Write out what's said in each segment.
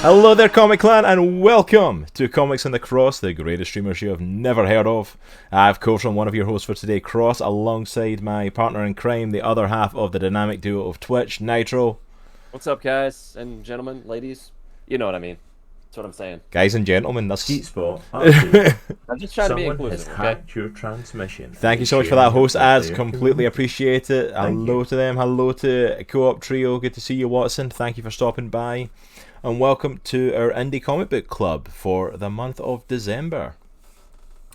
Hello there, Comic Clan, and welcome to Comics on the Cross, the greatest streamers you have never heard of. Of course, I'm one of your hosts for today, Cross, alongside my partner in crime, the other half of the dynamic duo of Twitch, Nitro. What's up, guys and gentlemen, ladies? You know what I mean. That's what I'm saying. Guys and gentlemen, that's Sweet spot. I'm just trying to be inclusive, okay? Hacked your transmission. Thank you so much for that, host ads. Completely appreciate it. Hello to them. Hello to Co-op Trio. Good to see you, Watson. Thank you for stopping by. And welcome to our Indie Comic Book Club for the month of December.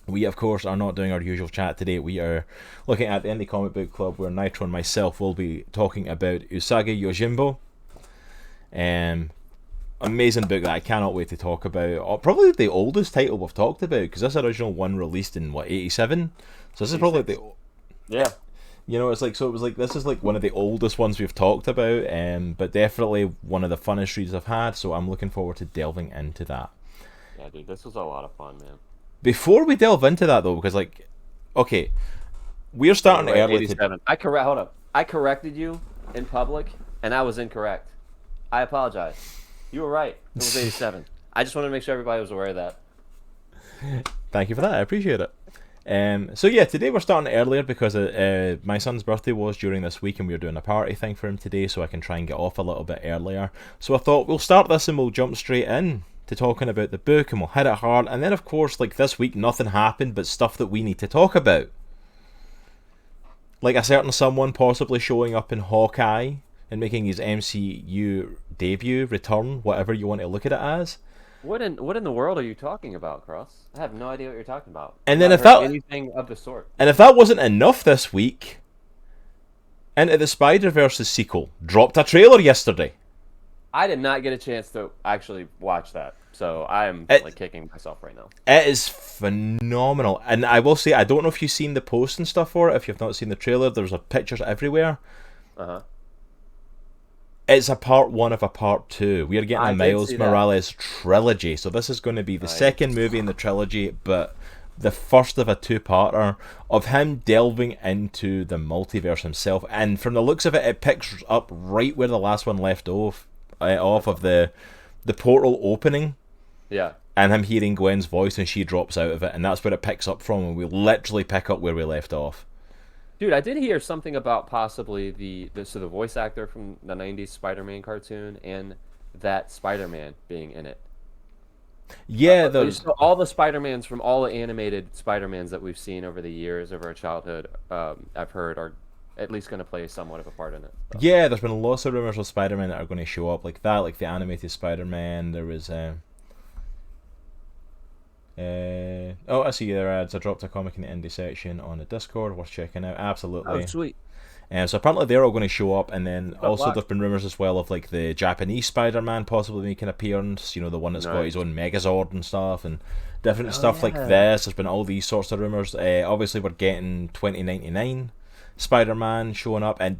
We, of course, are not doing our usual chat today. We are looking at the Indie Comic Book Club, where Nitro and myself will be talking about Usagi Yojimbo. Amazing book that I cannot wait to talk about. Probably the oldest title we've talked about, because this original one released in, 87? So this is probably the... Yeah. You know, it's like, so it was like, this is like one of the oldest ones we've talked about, but definitely one of the funnest reads I've had, so I'm looking forward to delving into that. Yeah, dude, this was a lot of fun, man. Before we delve into that, though, because, like, okay, we're starting early. 87. Hold up. I corrected you in public, and I was incorrect. I apologize. You were right. It was 87. I just wanted to make sure everybody was aware of that. Thank you for that. I appreciate it. So yeah, today we're starting earlier because my son's birthday was during this week, and we were doing a party thing for him today, so I can try and get off a little bit earlier. So I thought we'll start this and we'll jump straight in to talking about the book, and we'll hit it hard. And then, of course, like this week, nothing happened but stuff that we need to talk about. Like a certain someone possibly showing up in Hawkeye and making his MCU debut, return, whatever you want to look at it as. What in the world are you talking about, Cross? I have no idea what you're talking about. And then I've if that anything of the sort. And if that wasn't enough this week, Into the Spider-Verse's sequel dropped a trailer yesterday. I did not get a chance to actually watch that, so I am like kicking myself right now. It is phenomenal, and I will say, I don't know if you've seen the post and stuff for it. If you've not seen the trailer, there's pictures everywhere. It's a part one of a part two. We are getting a Miles Morales trilogy, so this is going to be the second movie in the trilogy, but the first of a two-parter of him delving into the multiverse himself. And from the looks of it, it picks up right where the last one left off of the portal opening. Yeah. And him hearing Gwen's voice, and she drops out of it, and that's where it picks up from, and we literally pick up where we left off. Dude, I did hear something about possibly the voice actor from the 90s Spider-Man cartoon and that Spider-Man being in it. Yeah, so all the Spider-Mans from all the animated Spider-Mans that we've seen over the years of our childhood, I've heard are at least going to play somewhat of a part in it. So. Yeah, there's been lots of rumors of Spider-Man that are going to show up like that, like the animated Spider-Man. There was I see their ads. I dropped a comic in the indie section on the Discord. Worth checking out. Absolutely. Oh, sweet. So apparently they're all going to show up, and then also there've been rumors as well of like the Japanese Spider-Man possibly making an appearance. You know, the one that's got his own Megazord and stuff, and different stuff like this. There's been all these sorts of rumors. Obviously, we're getting 2099 Spider-Man showing up, and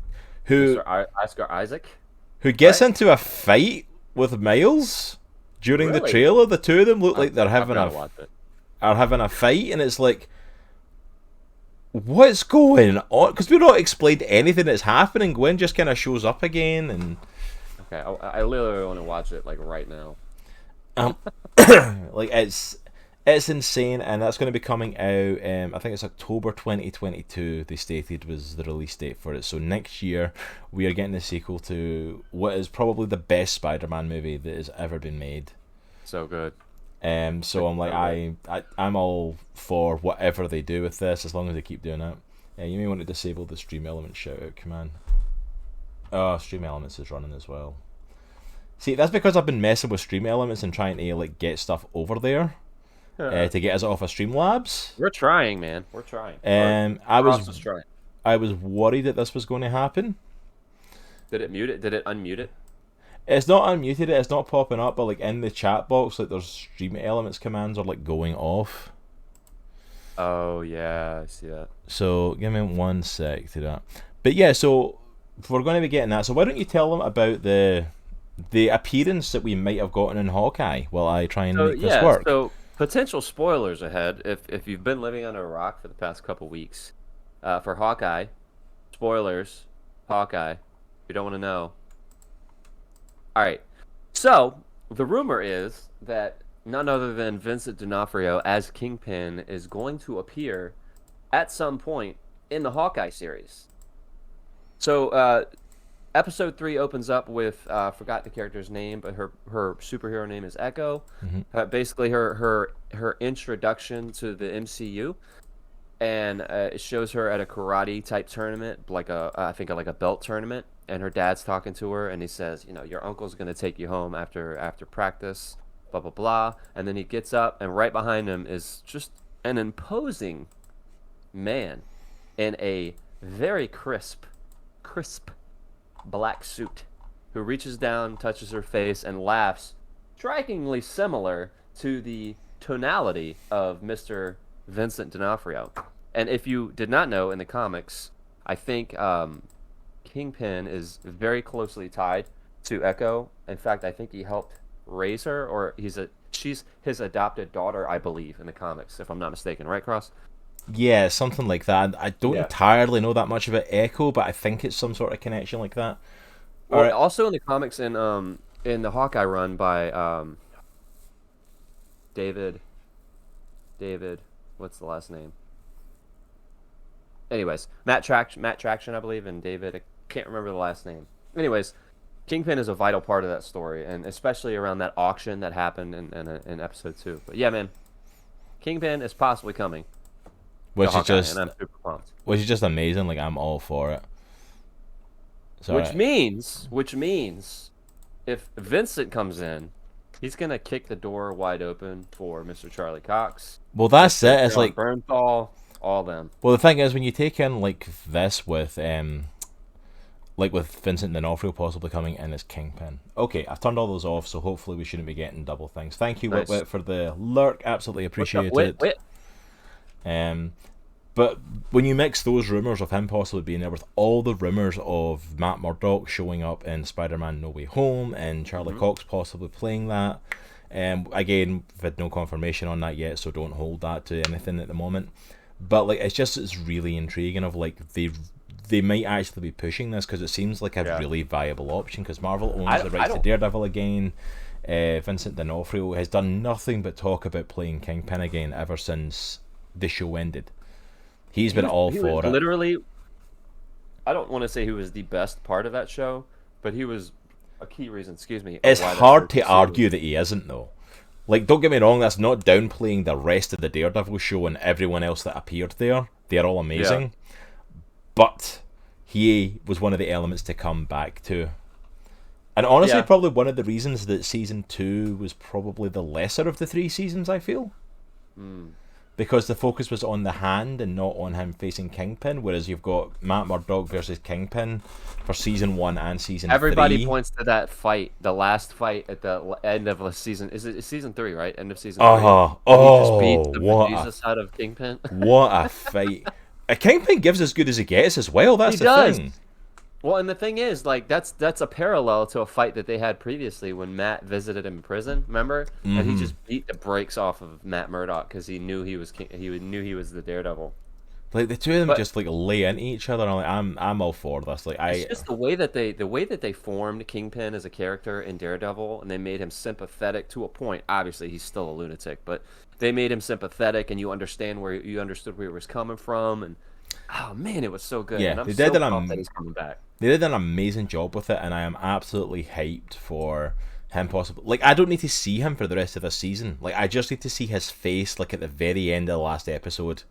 Oscar Isaac, who gets into a fight with Miles. During the trailer, the two of them look like they're having a fight, and it's like, what's going on? Because we're not explained anything that's happening. Gwen just kind of shows up again, and okay, I literally want to watch it like right now. Like it's insane, and that's going to be coming out. I think it's October 2022. They stated was the release date for it. So next year we are getting the sequel to what is probably the best Spider-Man movie that has ever been made. So good. So I'm like, I'm all for whatever they do with this, as long as they keep doing it. You may want to disable the Stream Elements shout out command. Oh, Stream Elements is running as well. See, that's because I've been messing with Stream Elements and trying to like get stuff over there. To get us off of Streamlabs. We're trying, man. We're trying. I was worried that this was going to happen. Did it mute it? Did it unmute it? It's not unmuted. It's not popping up, but like in the chat box, like there's Stream Elements commands are like going off. Oh yeah, I see that. So give me 1 sec to that. But yeah, so we're going to be getting that. So why don't you tell them about the appearance that we might have gotten in Hawkeye while I try and make this work? So potential spoilers ahead if you've been living under a rock for the past couple weeks. For Hawkeye, spoilers, Hawkeye, if you don't want to know. Alright, so the rumor is that none other than Vincent D'Onofrio as Kingpin is going to appear at some point in the Hawkeye series. So, episode 3 opens up with forgot the character's name, but her superhero name is Echo. Basically, her introduction to the MCU, and it shows her at a karate type tournament, like I think like a belt tournament, and her dad's talking to her, and he says, your uncle's gonna take you home after practice, blah blah blah, and then he gets up, and right behind him is just an imposing man in a very crisp black suit, who reaches down, touches her face, and laughs, strikingly similar to the tonality of Mr. Vincent D'Onofrio. And if you did not know, in the comics, I think Kingpin is very closely tied to Echo. In fact, I think he helped raise her, or she's his adopted daughter, I believe, in the comics, if I'm not mistaken. Right, Cross? Yeah, something like that. I don't entirely know that much about Echo, but I think it's some sort of connection like that. Well, also in the comics, in the Hawkeye run by David, what's the last name? Anyways, Matt Traction, I believe, and David, I can't remember the last name. Anyways, Kingpin is a vital part of that story, and especially around that auction that happened in episode 2. But yeah, man, Kingpin is possibly coming. Which Hawkeye, is and I'm super pumped. Which is just amazing. Like, I'm all for it. Sorry. Which means, if Vincent comes in, he's gonna kick the door wide open for Mr. Charlie Cox. Well, that's it. It's like Bernthal, all them. Well, the thing is, when you take in like this with Vincent D'Onofrio possibly coming in as Kingpin. Okay, I've turned all those off, so hopefully we shouldn't be getting double things. Thank you, Nice. Wit, for the lurk. Absolutely appreciate Wit? it. But when you mix those rumours of him possibly being there with all the rumours of Matt Murdock showing up in Spider-Man No Way Home and Charlie Cox possibly playing that, again, we've had no confirmation on that yet, so don't hold that to anything at the moment. But like, it's really intriguing of like they might actually be pushing this, because it seems like a really viable option, because Marvel owns the rights to Daredevil again. Vincent D'Onofrio has done nothing but talk about playing Kingpin again ever since the show ended. He's been all for it. Literally, I don't want to say he was the best part of that show, but he was a key reason. Excuse me. It's hard to argue that he isn't, though. Like, don't get me wrong, that's not downplaying the rest of the Daredevil show and everyone else that appeared there. They're all amazing. Yeah. But he was one of the elements to come back to. And honestly, probably one of the reasons that season 2 was probably the lesser of the 3 seasons, I feel. Because the focus was on the Hand and not on him facing Kingpin, whereas you've got Matt Murdock versus Kingpin for season 1 and season 3. Everybody points to that fight, the last fight at the end of a season. It's season 3, right? End of season 3. He just beats the Jesus out of Kingpin. What a fight. A Kingpin gives as good as he gets as well, that's the thing. Well, and the thing is, like, that's a parallel to a fight that they had previously when Matt visited him in prison. Remember? And he just beat the brakes off of Matt Murdock because he knew he was the Daredevil. Like, the two of them just like lay into each other. And I'm all for this. Like, it's just the way that they formed Kingpin as a character in Daredevil, and they made him sympathetic to a point. Obviously, he's still a lunatic, but they made him sympathetic, and you understood where he was coming from, and oh man, it was so good. Yeah, and I'm so pumped that he's coming back. They did an amazing job with it, and I am absolutely hyped for him possibly. Like, I don't need to see him for the rest of the season. Like, I just need to see his face, like, at the very end of the last episode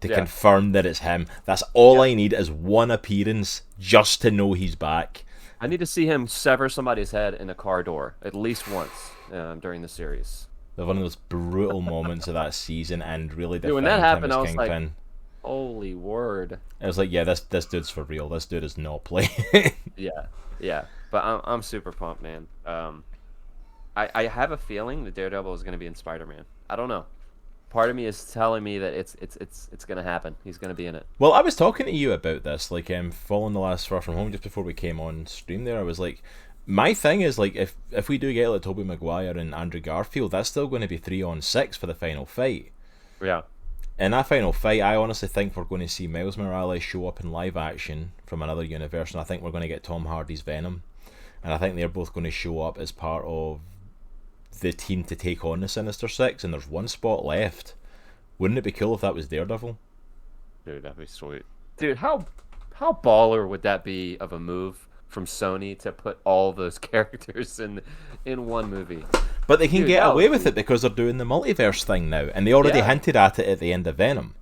to confirm that it's him. That's all I need, is one appearance just to know he's back. I need to see him sever somebody's head in a car door at least once during the series. One of those brutal moments of that season, and really when that happened, I was Kingpin. Like, holy word. I was like, yeah, this dude's for real. This dude is not playing. yeah. But I'm super pumped, man. I have a feeling that Daredevil is going to be in Spider-Man. I don't know. Part of me is telling me that it's going to happen. He's going to be in it. Well, I was talking to you about this, like, following the last Far From Home just before we came on stream there. I was like, my thing is, like, if we do get, like, Tobey Maguire and Andrew Garfield, that's still going to be 3-on-6 for the final fight. Yeah. In that final fight, I honestly think we're going to see Miles Morales show up in live action from another universe, and I think we're going to get Tom Hardy's Venom. And I think they're both going to show up as part of the team to take on the Sinister Six, and there's one spot left. Wouldn't it be cool if that was Daredevil? Dude, that'd be sweet. Dude, how baller would that be of a move from Sony to put all those characters in one movie? But they can get away with it because they're doing the multiverse thing now, and they already hinted at it at the end of Venom.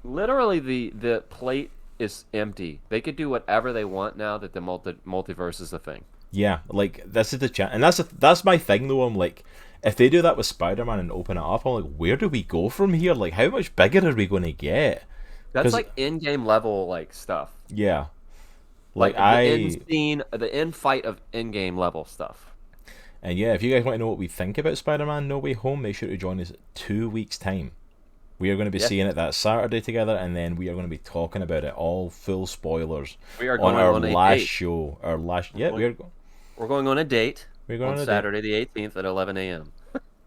Literally, the plate is empty. They could do whatever they want now that the multiverse is a thing. Yeah, like, this is the chance, and that's my thing though. I'm like, if they do that with Spider-Man and open it up, I'm like, where do we go from here? Like, how much bigger are we going to get? That's like in-game level like stuff. Yeah, like the end scene, the end fight of in-game level stuff. And yeah, if you guys want to know what we think about Spider-Man No Way Home, make sure to join us 2 weeks time. We are going to be seeing it that Saturday together, and then we are going to be talking about it all full spoilers. We are going on our on a last date. show. We're going on a date. We're going on Saturday the 18th at 11 a.m.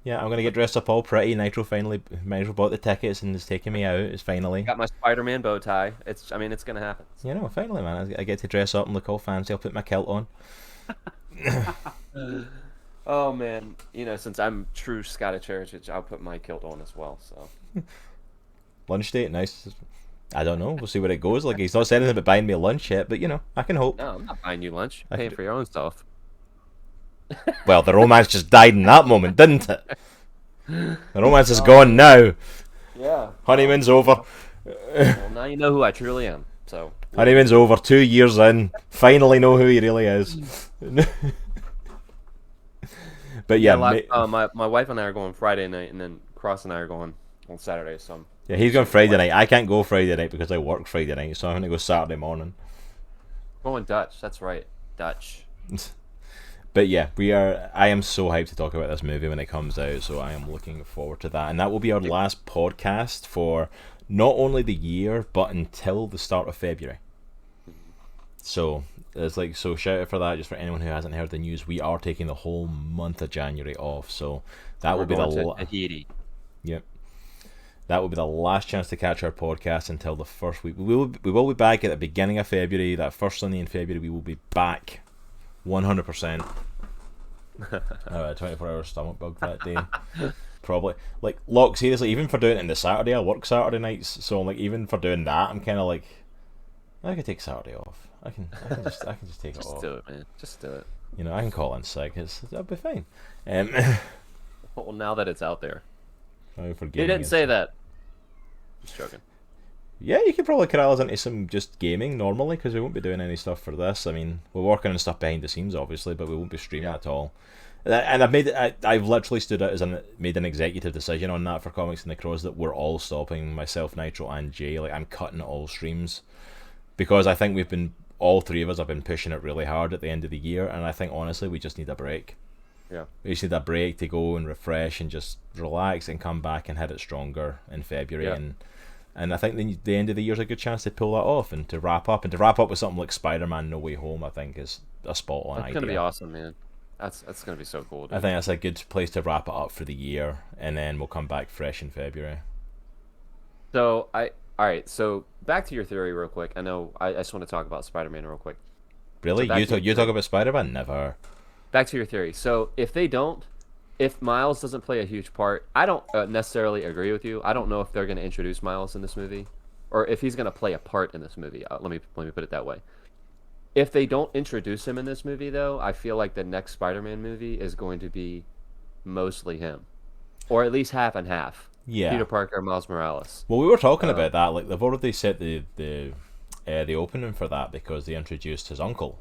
Yeah, I'm going to get dressed up all pretty. Nitro bought the tickets and is taking me out. It's finally. Got my Spider-Man bow tie. It's going to happen. You know, finally, man. I get to dress up and look all fancy. I'll put my kilt on. Oh, man. You know, since I'm true Scottish heritage, I'll put my kilt on as well, so. Lunch date, nice. I don't know. We'll see where it goes. Like, he's not said anything about buying me lunch yet, but, you know, I can hope. No, I'm not buying you lunch. I'm paying for your own stuff. Well, the romance just died in that moment, didn't it? The romance is gone now. Yeah. Honeymoon's over. Well, now you know who I truly am, so. Honeymoon's over. 2 years in. Finally know who he really is. But yeah, my wife and I are going Friday night, and then Cross and I are going on Saturday. So yeah, he's going Friday night. I can't go Friday night because I work Friday night, so I'm gonna go Saturday morning. Going Dutch. That's right, Dutch. But yeah, I am so hyped to talk about this movie when it comes out, so I am looking forward to that. And that will be our last podcast for not only the year, but until the start of February. So shout out for that, just for anyone who hasn't heard the news. We are taking the whole month of January off, so that will be Tahiti. Yep. That will be the last chance to catch our podcast until the first week. We will be back at the beginning of February. That first Sunday in February, we will be back 100%. 24-hour stomach bug that day. Probably. Like, look, seriously, even for doing it in the Saturday, I work Saturday nights, so like, even for doing that, I'm kind of like, I could take Saturday off. I can just take it off. Just do it, man. Just do it. You know, I can call in sick. That'll be fine. Well, now that it's out there. They didn't say that. Just joking. Yeah, you could probably corral us into some just gaming normally, because we won't be doing any stuff for this. I mean, we're working on stuff behind the scenes, obviously, but we won't be streaming at all. And I've literally stood out made an executive decision on that for Comics in the Crows that we're all stopping, myself, Nitro, and Jay. Like, I'm cutting all streams because I think all three of us have been pushing it really hard at the end of the year, and I think honestly we just need a break. Yeah. We just need a break to go and refresh and just relax and come back and hit it stronger in February. Yeah. And I think the end of the year is a good chance to pull that off and to wrap up with something like Spider-Man No Way Home. I think is a spot on idea. That's gonna be awesome, man. That's gonna be so cool. Dude. I think that's a good place to wrap it up for the year, and then we'll come back fresh in February. So all right. So back to your theory, real quick. I know I just want to talk about Spider-Man real quick. Really, So you talk about Spider-Man? Never. Back to your theory. So if Miles doesn't play a huge part, I don't necessarily agree with you. I don't know if they're going to introduce Miles in this movie, or if he's going to play a part in this movie. Let me put it that way. If they don't introduce him in this movie, though, I feel like the next Spider-Man movie is going to be mostly him, or at least half and half. Yeah. Peter Parker, Miles Morales. Well, we were talking about that. Like, they've already set the opening for that because they introduced his uncle.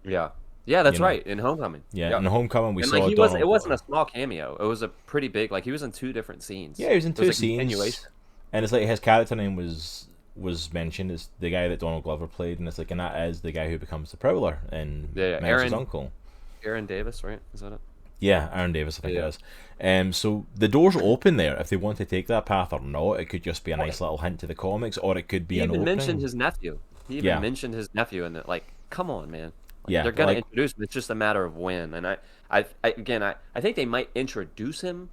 Yeah. Yeah, that's right. In Homecoming. Yeah, in Homecoming we saw Donald. It wasn't a small cameo. It was a pretty big. Like, he was in 2 different scenes. Yeah, he was in 2 scenes. And it's like his character name was mentioned as the guy that Donald Glover played, and it's like, and that is the guy who becomes the Prowler and Miles' uncle. Aaron Davis, right? Is that it? Yeah, Aaron Davis, I think it is. So the door's open there if they want to take that path or not. It could just be a nice little hint to the comics, or it could be an opening. He even mentioned his nephew. And like, come on, man. Like, they're gonna introduce him. It's just a matter of when. And I think they might introduce him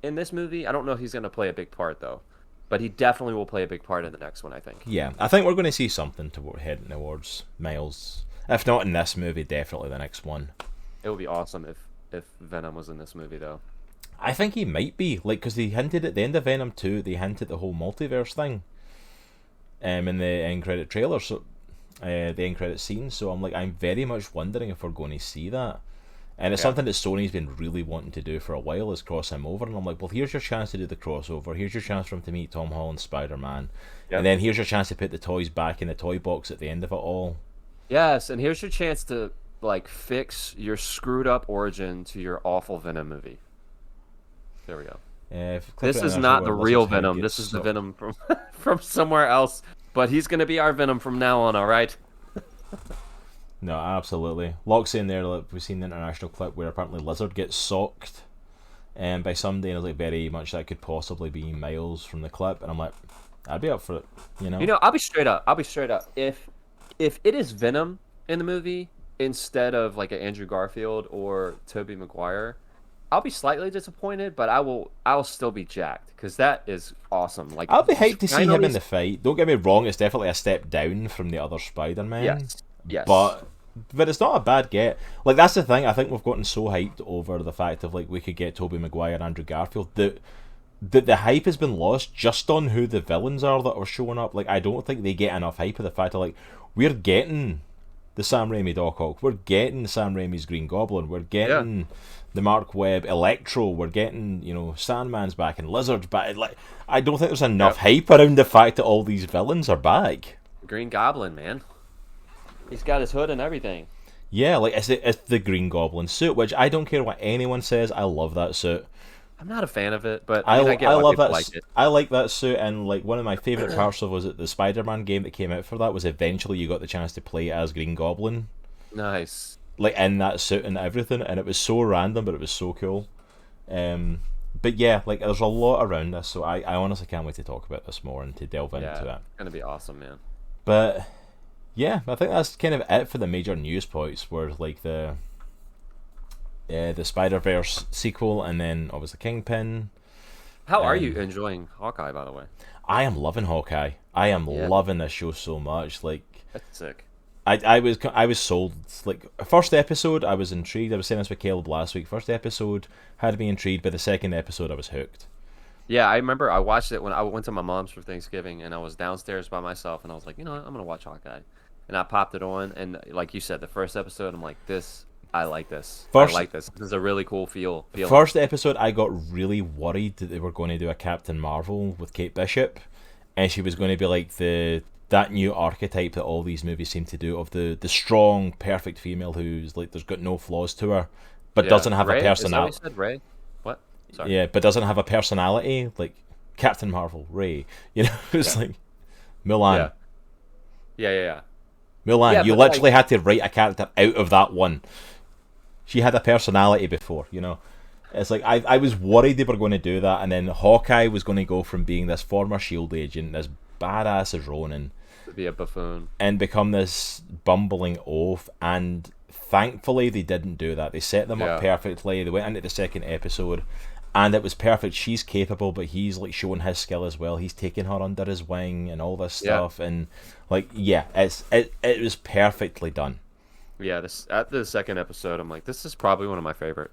in this movie. I don't know if he's gonna play a big part though, but he definitely will play a big part in the next one, I think. Yeah, I think we're going to see something heading towards Miles. If not in this movie, definitely the next one. It would be awesome if Venom was in this movie, though. I think he might be, like, because they hinted at the end of Venom 2, they hinted the whole multiverse thing, in the end credit trailer, so the end credit scene. So I'm very much wondering if we're going to see that. And it's something that Sony's been really wanting to do for a while, is cross him over. And I'm like, well, here's your chance to do the crossover. Here's your chance for him to meet Tom Holland's Spider-Man. Yep. And then here's your chance to put the toys back in the toy box at the end of it all. Yes, and here's your chance to, like, fix your screwed up origin to your awful Venom movie. There we go. This is not the real Venom. This is the Venom from from somewhere else. But he's going to be our Venom from now on, all right? No, absolutely. Locke's in there, like, we've seen the international clip where apparently Lizard gets socked by somebody, and I was like, very much that could possibly be Miles from the clip, and I'm like, I'd be up for it, you know? I'll be straight up. If it is Venom in the movie instead of like an Andrew Garfield or Tobey Maguire, I'll be slightly disappointed, but I'll still be jacked, because that is awesome. Like, I'll be hyped to see him in the fight. Don't get me wrong, it's definitely a step down from the other Spider-Man. Yes. But it's not a bad get. Like, that's the thing. I think we've gotten so hyped over the fact of, like, we could get Tobey Maguire and Andrew Garfield that the hype has been lost just on who the villains are that are showing up. Like, I don't think they get enough hype of the fact of, like, we're getting the Sam Raimi Doc Ock, we're getting Sam Raimi's Green Goblin, we're getting the Mark Webb Electro, we're getting, you know, Sandman's back and Lizard's back. Like, I don't think there's enough hype around the fact that all these villains are back. Green Goblin, man. He's got his hood and everything. Yeah, like, it's the Green Goblin suit, which I don't care what anyone says, I love that suit. I'm not a fan of it, but I get why love people that. like it. I like that suit, and like one of my favorite parts of was it the Spider-Man game that came out for that was eventually you got the chance to play as Green Goblin. Nice. Like, in that suit and everything, and it was so random, but it was so cool. But yeah, like, there's a lot around this, so I honestly can't wait to talk about this more and to delve into it. It's gonna be awesome, man. But yeah, I think that's kind of it for the major news points. Where like the Spider-Verse sequel, and then obviously Kingpin. How are you enjoying Hawkeye, by the way? I am loving Hawkeye. I am loving this show so much. Like, that's sick. I was sold. Like, first episode, I was intrigued. I was saying this with Caleb last week. First episode had me intrigued. By the second episode, I was hooked. Yeah, I remember I watched it when I went to my mom's for Thanksgiving, and I was downstairs by myself, and I was like, you know what, I'm gonna watch Hawkeye, and I popped it on, and like you said, the first episode, I'm like, I like this. This is a really cool feel. First episode, I got really worried that they were going to do a Captain Marvel with Kate Bishop, and she was going to be like that new archetype that all these movies seem to do of the strong, perfect female who's like, there's got no flaws to her, but doesn't have a personality. Is that what you said, Ray? What? Sorry. Yeah, but doesn't have a personality, like Captain Marvel, Ray. You know, it's like Mulan. Yeah. Mulan, you literally had to write a character out of that one. She had a personality before, you know. It's like, I was worried they were going to do that, and then Hawkeye was going to go from being this former S.H.I.E.L.D. agent, this badass as Ronin, to be a buffoon, and become this bumbling oaf, and thankfully they didn't do that. They set them up perfectly. They went into the second episode, and it was perfect. She's capable, but he's like showing his skill as well. He's taking her under his wing and all this stuff, and like, it was perfectly done. Yeah, at the second episode, I'm like, this is probably one of my favorite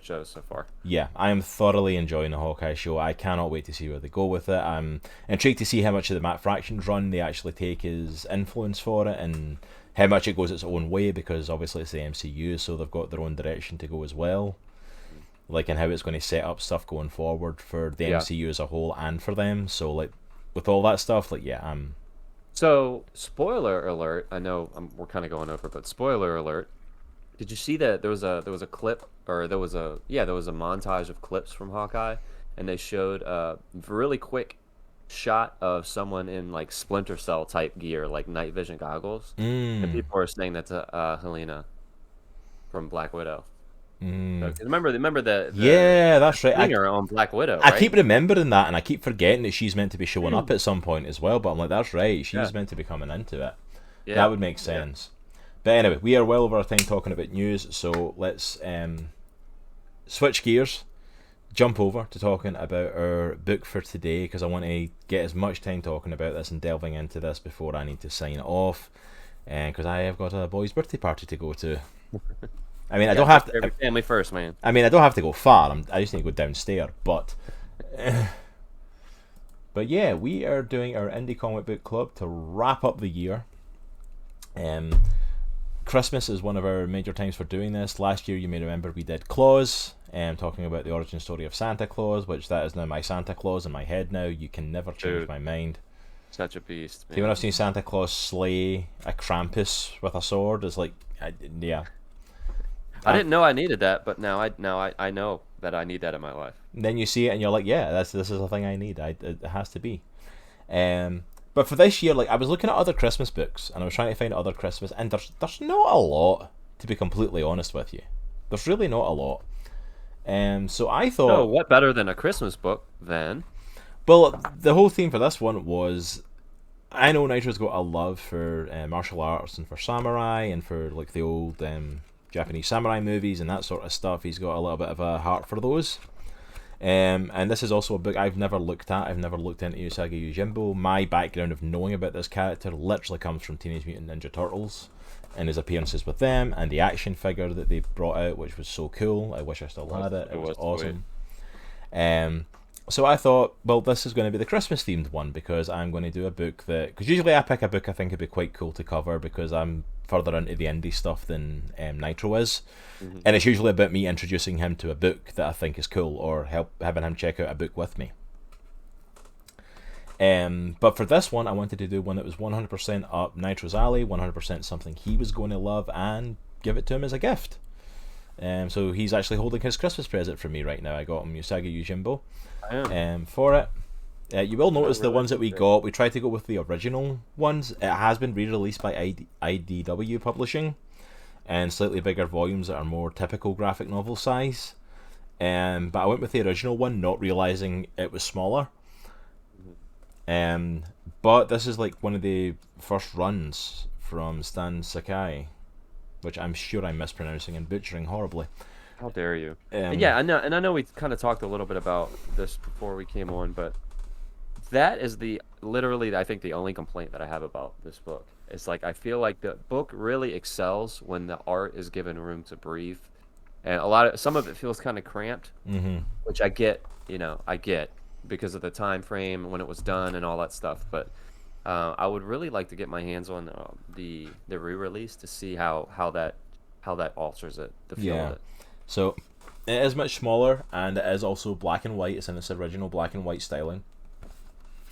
shows so far. Yeah, I am thoroughly enjoying the Hawkeye show. I cannot wait to see where they go with it. I'm intrigued to see how much of the Matt Fraction's run they actually take as influence for it, and how much it goes its own way, because obviously it's the MCU, so they've got their own direction to go as well. Like, and how it's going to set up stuff going forward for the MCU as a whole and for them. So, like, with all that stuff, like, So, spoiler alert. I know we're kind of going over, but spoiler alert. Did you see that there was a clip, or there was a montage of clips from Hawkeye, and they showed a really quick shot of someone in like Splinter Cell type gear, like night vision goggles, and people are saying that's Helena from Black Widow. So, remember the that's right. Singer on Black Widow. Right? I keep remembering that, and I keep forgetting that she's meant to be showing up at some point as well. But I'm like, that's right, she's meant to be coming into it. Yeah, that would make sense. But anyway, we are well over our time talking about news, so let's switch gears, jump over to talking about our book for today, because I want to get as much time talking about this and delving into this before I need to sign off, because I have got a boy's birthday party to go to. I mean, I Yeah, don't have take to. care of your family first, man. I mean, I don't have to go far. I just need to go downstairs. But yeah, we are doing our indie comic book club to wrap up the year. Um, Christmas is one of our major times for doing this. Last year, you may remember we did Claus, talking about the origin story of Santa Claus, which that is now my Santa Claus in my head now. You can never change Dude, my mind. such a beast, See, when man. I've seen Santa Claus slay a Krampus with a sword, it's like, yeah. I didn't know I needed that, but now I know that I need that in my life. Then you see it and you're like, yeah, this is a thing I need. It has to be. But for this year, like I was looking at other Christmas books and I was trying to find other Christmas, and there's not a lot, to be completely honest with you. There's really not a lot. So I So thought, what better than a Christmas book then? well, the whole theme for this one was, I know Nitro's got a love for martial arts and for samurai and for like the old Japanese samurai movies and that sort of stuff. He's got a little bit of a heart for those. And this is also a book I've never looked at. I've never looked into Usagi Yojimbo. My background of knowing about this character literally comes from Teenage Mutant Ninja Turtles and his appearances with them and the action figure that they brought out, which was so cool. I wish I still had it. It was awesome. So I thought, well, this is going to be the Christmas themed one because I'm going to do a book that, because usually I pick a book I think would be quite cool to cover because I'm further into the indie stuff than Nitro is, and it's usually about me introducing him to a book that I think is cool or having him check out a book with me. But for this one, I wanted to do one that was 100% up Nitro's alley, 100% something he was going to love, and give it to him as a gift. So he's actually holding his Christmas present for me right now. I got him Usagi Yojimbo for it. You will notice the ones that we got, we tried to go with the original ones. It has been re-released by IDW Publishing and slightly bigger volumes that are more typical graphic novel size. But I went with the original one, not realising it was smaller. But this is like one of the first runs from Stan Sakai, which I'm sure I'm mispronouncing and butchering horribly. How dare you? Yeah, I know we kind of talked a little bit about this before we came on, but that is literally I think the only complaint that I have about this book. It's like I feel like the book really excels when the art is given room to breathe, and some of it feels kind of cramped, which I get, because of the time frame when it was done and all that stuff. But I would really like to get my hands on the re-release to see how that alters it, the feel of it. So it is much smaller and it is also black and white. It's in its original black and white styling.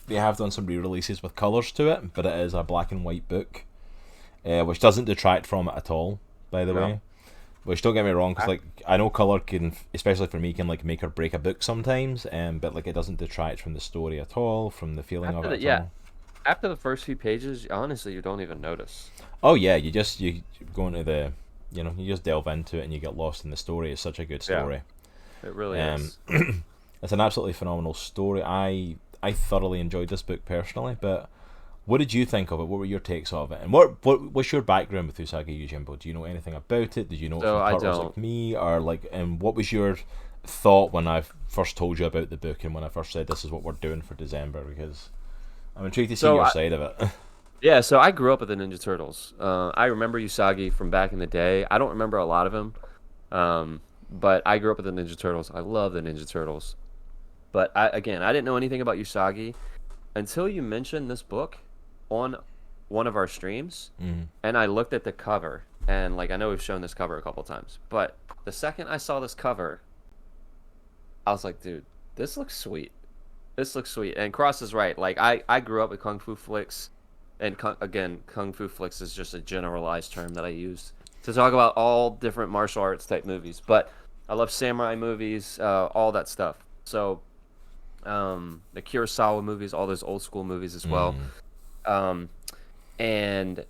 They have done some re-releases with colours to it, but it is a black and white book, which doesn't detract from it at all, by the way. Which, don't get me wrong, because I know colour can, especially for me, can like make or break a book sometimes, but like it doesn't detract from the story at all, from the feeling of it at all. After the first few pages, honestly, you don't even notice. Oh yeah, you go into the, you just delve into it and you get lost in the story. It's such a good story. Yeah, it really is. It's an absolutely phenomenal story. I thoroughly enjoyed this book personally, but what did you think of it? What were your takes of it? And what's your background with Usagi Yojimbo? Do you know anything about it? Did you know it from Turtles like me? Or and what was your thought when I first told you about the book and when I first said this is what we're doing for December? Because I'm intrigued to see your side of it. Yeah, so I grew up with the Ninja Turtles. I remember Usagi from back in the day. I don't remember a lot of him, but I grew up with the Ninja Turtles. I love the Ninja Turtles. But I didn't know anything about Usagi until you mentioned this book on one of our streams, and I looked at the cover, and I know we've shown this cover a couple times, but the second I saw this cover, I was like, dude, this looks sweet. This looks sweet. And Cross is right. I grew up with Kung Fu flicks, and Kung Fu flicks is just a generalized term that I use to talk about all different martial arts type movies. But I love samurai movies, all that stuff. So the Kurosawa movies, all those old school movies as well. And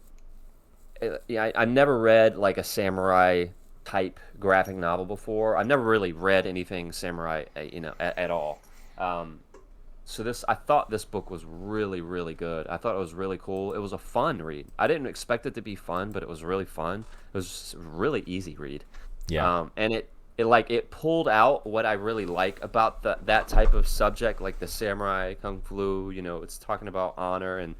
I've never read a samurai type graphic novel before. I've never really read anything samurai, at all. So I thought this book was really, really good. I thought it was really cool. It was a fun read. I didn't expect it to be fun, but it was really fun. It was just a really easy read. Yeah. And it pulled out what I really like about that type of subject, like the samurai kung fu. It's talking about honor and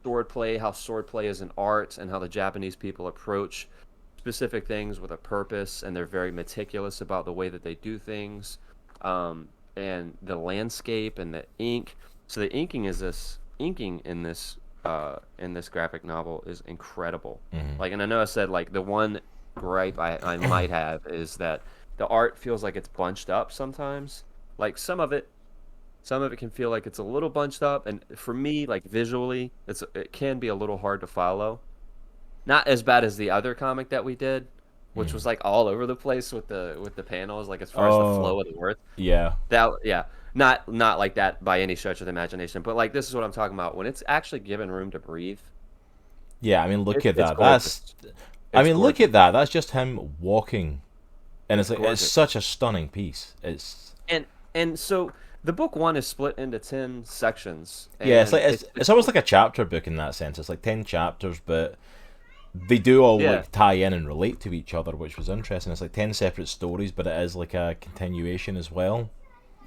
swordplay, how swordplay is an art, and how the Japanese people approach specific things with a purpose, and they're very meticulous about the way that they do things, and the landscape and the ink. So the inking in this graphic novel is incredible. Like, and I know I said like the one gripe I might have is that the art feels like it's bunched up sometimes. Like some of it can feel like it's a little bunched up, and for me, like visually, it can be a little hard to follow. Not as bad as the other comic that we did, which was like all over the place with the panels, like as far as the flow of the words. Yeah. Yeah, not like that by any stretch of the imagination, but like this is what I'm talking about when it's actually given room to breathe. Yeah, I mean, look at It's that. gorgeous. Look at that. That's just him walking, and it's like it's gorgeous. such a stunning piece. It's And so the book one is split into 10 sections. yeah, it's And like it's almost like a chapter book in that sense. It's like 10 chapters, but they do all Yeah. like tie in and relate to each other, which was interesting. It's like 10 separate stories, but it is like a continuation as well.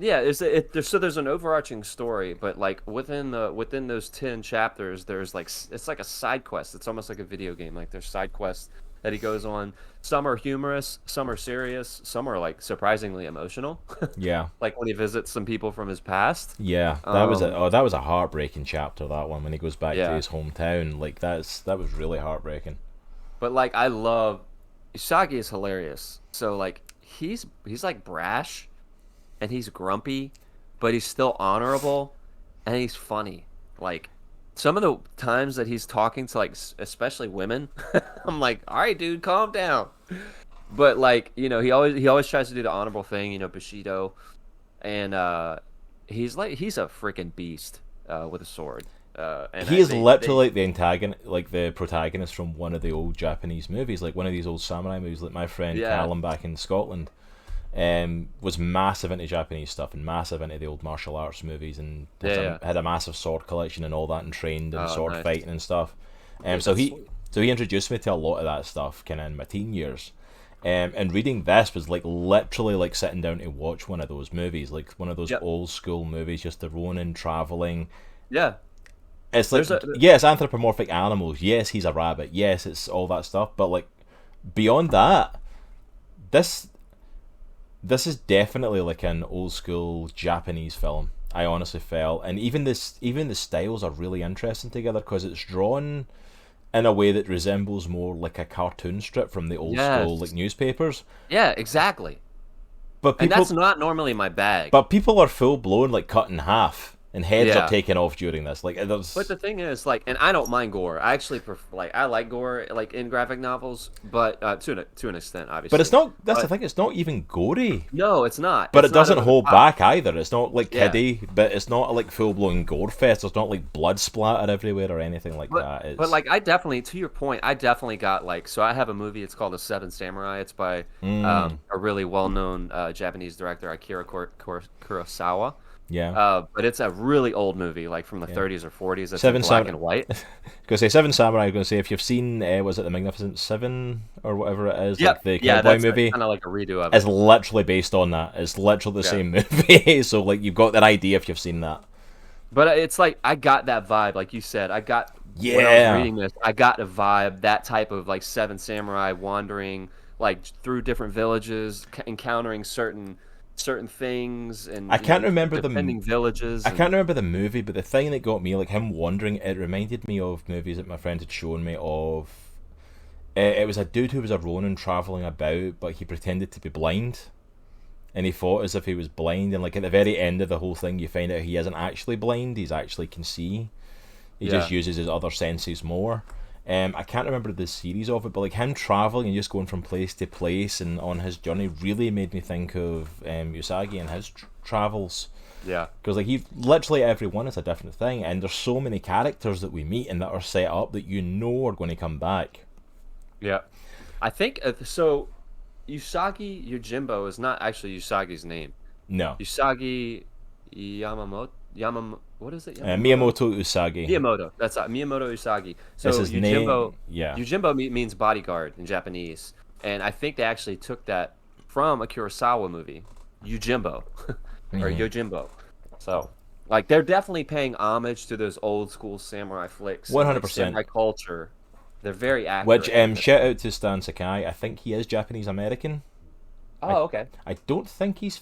Yeah, so there's an overarching story, but like within those 10 chapters, there's like it's like a side quest. It's almost like a video game. Like there's side quests that he goes on. Some are humorous, some are serious, some are like surprisingly emotional. Yeah. Like when he visits some people from his past. Yeah, that was a heartbreaking chapter, that one, when he goes back to Yeah. his hometown. Like that was really heartbreaking. But like I love Usagi is hilarious. So like he's like brash and he's grumpy, but he's still honorable and he's funny. Like some of the times that he's talking to like especially women, I'm like, "All right, dude, calm down." But like, you know, he always tries to do the honorable thing, you know, Bushido, and he's a freaking beast with a sword. And He is literally like the antagonist, like the protagonist from one of the old Japanese movies, like one of these old samurai movies. Like my friend Yeah. Callum back in Scotland, was massive into Japanese stuff and massive into the old martial arts movies, and had a massive sword collection and all that, and trained in Oh, sword nice. fighting and stuff. Dude, So that's he sweet. so he introduced me to a lot of that stuff, kind of in my teen years. And reading this was like literally like sitting down to watch one of those movies, like one of those Yep. old school movies, just the Ronin traveling. Yeah. It's like, There's a yes, anthropomorphic animals. Yes, he's a rabbit. Yes, it's all that stuff. But like, beyond that, this this is definitely like an old school Japanese film. I honestly felt, and even the styles are really interesting together because it's drawn in a way that resembles more like a cartoon strip from the old school Yes. like newspapers. Yeah, exactly. But And people, that's not normally my bag. but people are full blown like cut in half, and heads Yeah. are taken off during this. Like there's, But the thing is, like, and I don't mind gore. I actually I like gore, like in graphic novels, but to an extent, obviously. but it's not. That's the But- thing. It's not even gory. No, it's not. But It's it not doesn't over the hold top. back either. It's not like Yeah. kiddie, but it's not like full blown gore fest. There's not like blood splatter everywhere or anything like that. It's, But like, I definitely, to your point, I definitely got like. So I have a movie. It's called The Seven Samurai. It's by a really well-known Japanese director, Akira Kurosawa. yeah. But it's a really old movie, like from the 30s or 40s. It's Seven in black Samurai- and white. Gonna say Seven Samurai. I'm gonna say if you've seen, was it the Magnificent Seven or whatever it is, Yep. like the Yeah, cowboy that's movie. kind of like a redo of It's it. literally based on that. It's literally the Yeah. same movie. So like you've got that idea if you've seen that. But it's like I got that vibe, like you said. When I Yeah. was reading this, I got a vibe, that type of like Seven Samurai wandering like through different villages, encountering certain things, and I can't remember the defending villages. I can't remember the movie, but the thing that got me, like him wandering, it reminded me of movies that my friend had shown me of. It was a dude who was a Ronin traveling about, but he pretended to be blind, and he fought as if he was blind. And like at the very end of the whole thing, you find out he isn't actually blind; he's actually can see. He just Yeah. uses his other senses more. I can't remember the series of it, but like him traveling and just going from place to place and on his journey really made me think of Usagi and his travels. Yeah. Because like he literally every one is a different thing, and there's so many characters that we meet and that are set up that you know are going to come back. Yeah. I think so. Usagi Yojimbo is not actually Usagi's name. No, Usagi what is it? Miyamoto Usagi. Miyamoto. That's Miyamoto Usagi. So That's his Yojimbo, name. Yeah. Yojimbo means bodyguard in Japanese, and I think they actually took that from a Kurosawa movie, Yojimbo, or Yojimbo. So, like, they're definitely paying homage to those old school samurai flicks, and, like, 100%. samurai culture, They're very Which accurate. shout out to Stan Sakai. I think he is Japanese American. Oh, okay. I don't think he's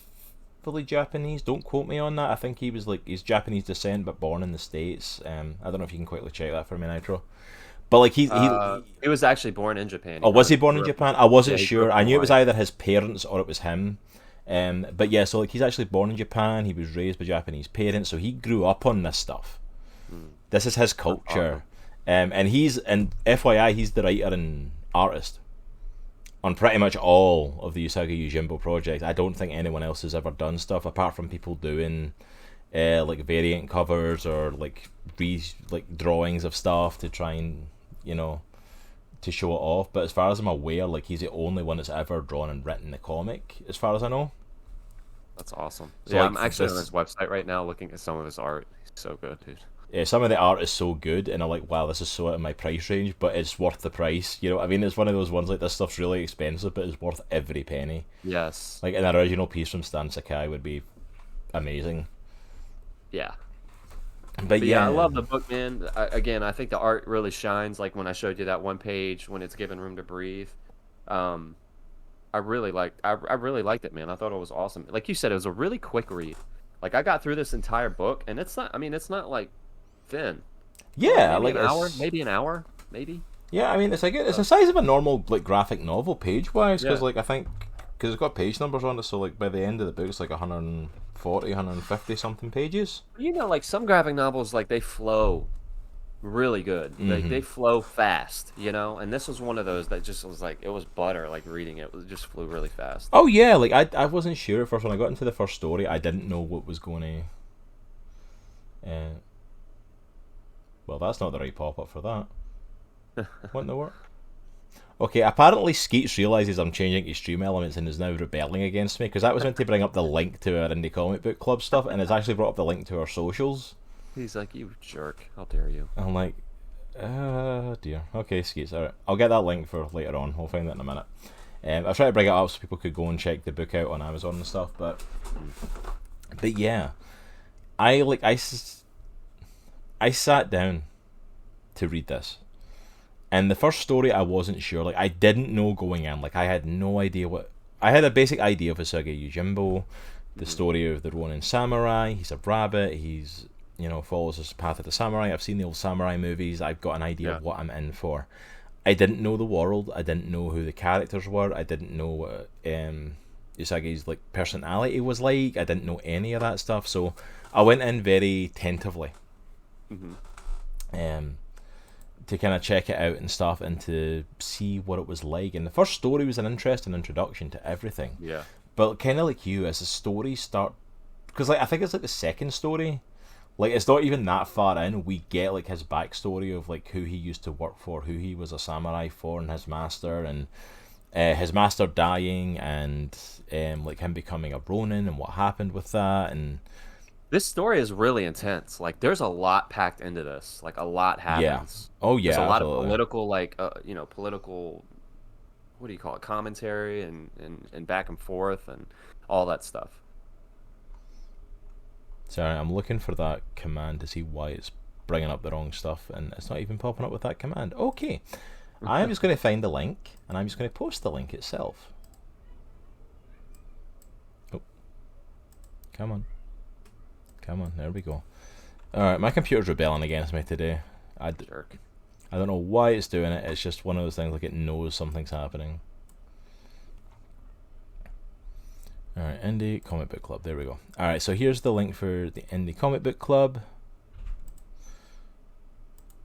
fully Japanese. Don't quote me on that. I think he's Japanese descent but born in the States. I don't know if you can quickly check that for me, Nitro. But like He was actually born in Japan. oh, was he born in Japan? I wasn't he grew sure. up I in knew it was Hawaii. either his parents or it was him. But yeah, so like he's actually born in Japan. He was raised by Japanese parents, so he grew up on this stuff. This is his culture. And FYI, he's the writer and artist on pretty much all of the Usagi Yojimbo projects. I don't think anyone else has ever done stuff apart from people doing like variant covers or like drawings of stuff to try and to show it off. But as far as I'm aware, like he's the only one that's ever drawn and written the comic, as far as I know. That's awesome. So, Yeah, like, I'm actually on this- his website right now looking at some of his art. He's so good, dude. Yeah, some of the art is so good, and I'm like, wow, this is so out of my price range, but it's worth the price. You know what I mean? It's one of those ones like this stuff's really expensive, but it's worth every penny. Yes. Like an original piece from Stan Sakai would be amazing. Yeah. But But yeah, yeah, I love the book, man. Again, I think the art really shines. Like when I showed you that one page when it's given room to breathe. I really liked. I really liked it, man. I thought it was awesome. Like you said, it was a really quick read. Like I got through this entire book, and it's not. I mean, it's not like thin. yeah, Maybe like an hour, it's maybe an hour, maybe. yeah. I mean, it's the size of a normal like graphic novel page wise, because Yeah. like I think because it's got page numbers on it, so like by the end of the book it's like 140, 150 something pages. You know, like some graphic novels, like they flow really good. Like they flow fast, you know. And this was one of those that just was like it was butter. Like reading it, it just flew really fast. Oh yeah, like I wasn't sure at first when I got into the first story. I didn't know what was going to. Well, that's not the right pop up for that. What in the world? Okay, apparently Skeets realizes I'm changing to stream elements and is now rebelling against me because that was meant to bring up the link to our indie comic book club stuff, and it's actually brought up the link to our socials. He's like, "You jerk! How dare you!" I'm like, dear. Okay, Skeets. Alright, I'll get that link for later on. We'll find that in a minute. I tried to bring it up so people could go and check the book out on Amazon and stuff, but yeah, I sat down to read this, and the first story I wasn't sure. Like I didn't know going in. Like I had no idea what. I had a basic idea of Usagi Yojimbo, the story of the Ronin samurai. He's a rabbit. He's follows his path of the samurai. I've seen the old samurai movies. I've got an idea of what I'm in for. I didn't know the world. I didn't know who the characters were. I didn't know what Usagi's like personality was like. I didn't know any of that stuff. So I went in very tentatively, to kind of check it out and stuff, and to see what it was like. And the first story was an interesting introduction to everything. Yeah. But kind of like you, as the stories start, because like I think it's like the second story. Like it's not even that far in. We get like his backstory of like who he used to work for, who he was a samurai for, and his master, and his master dying, and like him becoming a Ronin, and what happened with that, and This story is really intense. Like, there's a lot packed into this. Like, a lot happens. Oh yeah, There's a lot of absolutely. political, like, political, what do you call it, commentary and back and forth and all that stuff. Sorry, I'm looking for that command to see why it's bringing up the wrong stuff, and it's not even popping up with that command. Okay, I'm just going to find the link, and I'm just going to post the link itself. Oh, come on. Come on, there we go. Alright, my computer's rebelling against me today. Jerk. I don't know why it's doing it, it's just one of those things like it knows something's happening. Alright, Indie Comic Book Club, there we go. Alright, so here's the link for the Indie Comic Book Club,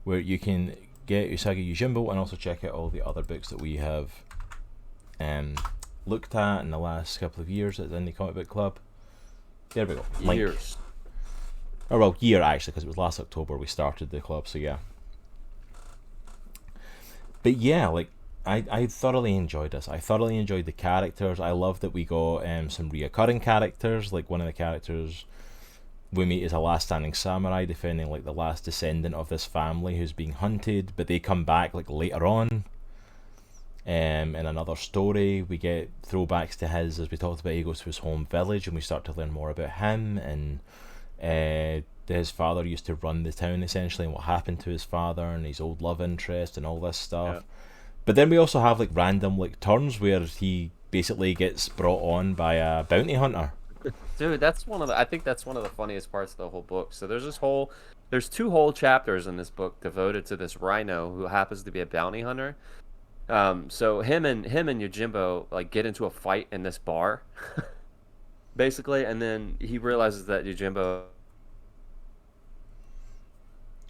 where you can get Usagi Yojimbo and also check out all the other books that we have looked at in the last couple of years at the Indie Comic Book Club. There we go. Link. Years. Or well, year actually, because it was last October we started the club, so yeah. But yeah, like, I thoroughly enjoyed this. I thoroughly enjoyed the characters. I love that we got some reoccurring characters. Like, one of the characters we meet is a last standing samurai defending, like, the last descendant of this family who's being hunted, but they come back, like, later on. In another story, we get throwbacks to his, as we talked about, he goes to his home village, and we start to learn more about him, and that his father used to run the town essentially, and what happened to his father and his old love interest and all this stuff. Yeah. But then we also have like random like turns where he basically gets brought on by a bounty hunter. Dude, that's one of the. I think that's one of the funniest parts of the whole book. So there's two whole chapters in this book devoted to this rhino who happens to be a bounty hunter. So him and Yojimbo like get into a fight in this bar, basically, and then he realizes that Yojimbo.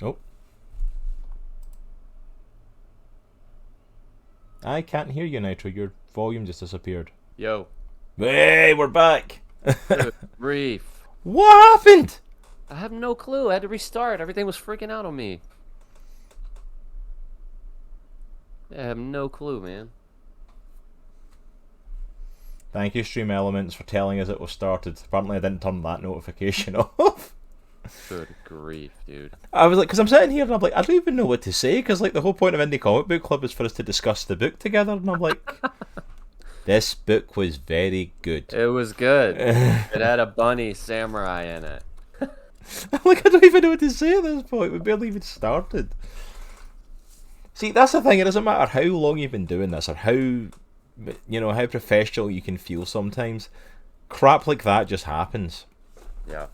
Oh, I can't hear you, Nitro. Your volume just disappeared. Yo, Hey, we're back. good grief! What happened? I have no clue. I had to restart. Everything was freaking out on me. I have no clue, man. Thank you, Stream Elements, for telling us it was started. Apparently, I didn't turn that notification off. Good grief, dude. I was like, because I'm sitting here and I'm like, I don't even know what to say, because like the whole point of Indie Comic Book Club is for us to discuss the book together, and I'm like, this book was very good. It was good. It had a bunny samurai in it. I'm like, I don't even know what to say at this point. We barely even started. See, that's the thing. It doesn't matter how long you've been doing this or how professional you can feel sometimes. Crap like that just happens. Yeah.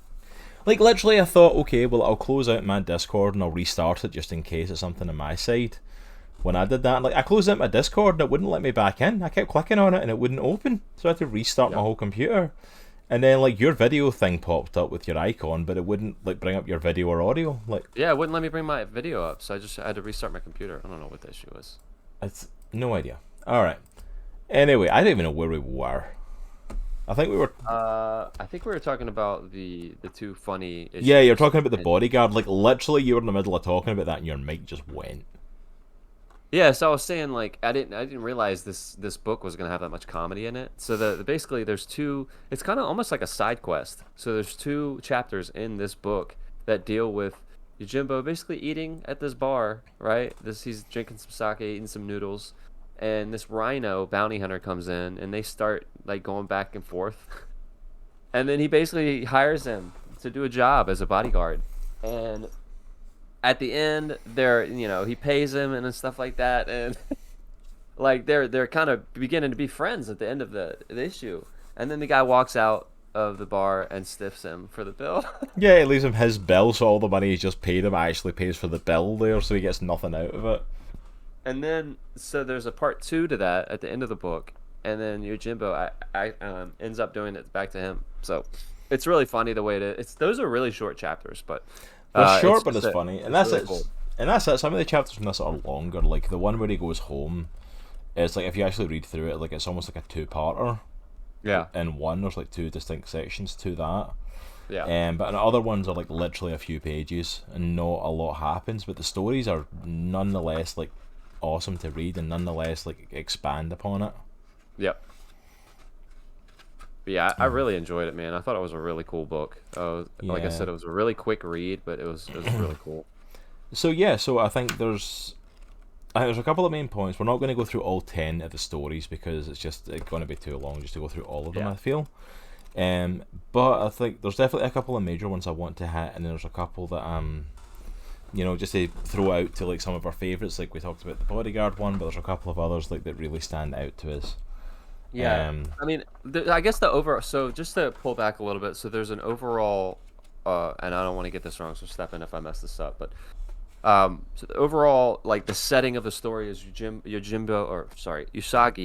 Like, literally, I thought, okay, well, I'll close out my Discord and I'll restart it just in case it's something on my side. When I did that, like, I closed out my Discord and it wouldn't let me back in. I kept clicking on it and it wouldn't open. So I had to restart my whole computer. And then, like, your video thing popped up with your icon, but it wouldn't, like, bring up your video or audio. Like, Yeah, it wouldn't let me bring my video up, so I had to restart my computer. I don't know what the issue was. it's no idea. Alright. Anyway, I don't even know where we were. I think we were... I think we were talking about the two funny issues. Yeah, you're talking about the bodyguard. Like, literally, you were in the middle of talking about that and your mic just went. Yeah, so I was saying like I didn't realize this book was gonna have that much comedy in it. So basically there's two. It's kind of almost like a side quest. So there's two chapters in this book that deal with Yojimbo basically eating at this bar, right? He's drinking some sake, eating some noodles, and this rhino bounty hunter comes in, and they start like going back and forth, and then he basically hires him to do a job as a bodyguard, and at the end, he pays him and stuff like that, and like they're kind of beginning to be friends at the end of the issue, and then the guy walks out of the bar and stiffs him for the bill. Yeah, it leaves him his bill, so all the money he's just paid him actually pays for the bill there, so he gets nothing out of it. And then so there's a part 2 to that at the end of the book, and then Yojimbo ends up doing it back to him. So it's really funny the way those are really short chapters, but. They're short, but it's funny, and that's really it. Cool. And that's it. Some of the chapters in this are longer. Like the one where he goes home, it's like if you actually read through it, like it's almost like a two-parter. Yeah. In one, there's like two distinct sections to that. Yeah. But in other ones are like literally a few pages, and not a lot happens. But the stories are nonetheless like awesome to read, and nonetheless like expand upon it. Yep. But yeah, I really enjoyed it, man. I thought it was a really cool book. Like I said, it was a really quick read, but it was really cool. So I think there's a couple of main points. We're not going to go through all 10 of the stories because it's going to be too long just to go through all of them. I feel. But I think there's definitely a couple of major ones I want to hit, and then there's a couple that just to throw out to like some of our favorites. Like we talked about the bodyguard one, but there's a couple of others like that really stand out to us. Yeah, I mean, I guess the overall. So just to pull back a little bit, so there's an overall, and I don't want to get this wrong, so step in if I mess this up. But so the overall, like the setting of the story is Usagi.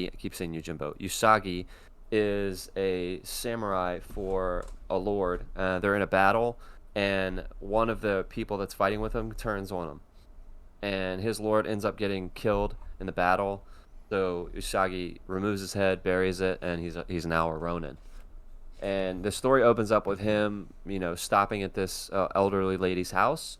I keep saying Yojimbo. Usagi is a samurai for a lord. They're in a battle, and one of the people that's fighting with him turns on him, and his lord ends up getting killed in the battle. So Usagi removes his head, buries it, and he's now a Ronin. And the story opens up with him, stopping at this elderly lady's house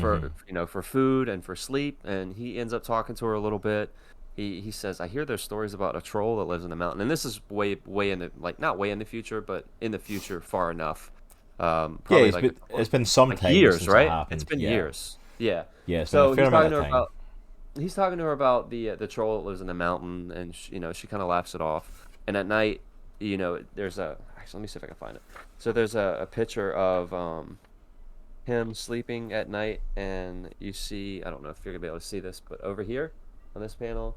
for for food and for sleep, and he ends up talking to her a little bit. He says, "I hear there's stories about a troll that lives in the mountain," and this is way in the not way in the future, but in the future far enough. Probably it's been some time years, since right? it happened. It's been years. Yeah. Yeah. So he's talking to her about. He's talking to her about the troll that lives in the mountain, and she kind of laughs it off. And at night, there's actually, let me see if I can find it. So there's a picture of him sleeping at night, and you see, I don't know if you're gonna be able to see this, but over here on this panel,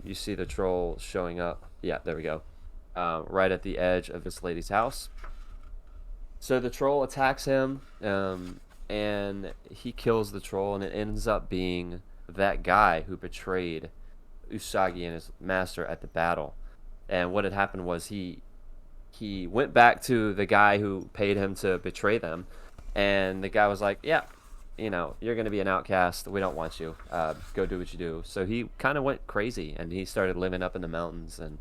you see the troll showing up. Yeah, there we go. Right at the edge of this lady's house. So the troll attacks him, and he kills the troll, and it ends up being that guy who betrayed Usagi and his master at the battle. And what had happened was he went back to the guy who paid him to betray them, and the guy was like, "Yeah, you're gonna be an outcast. We don't want you. Go do what you do." So he kind of went crazy, and he started living up in the mountains, and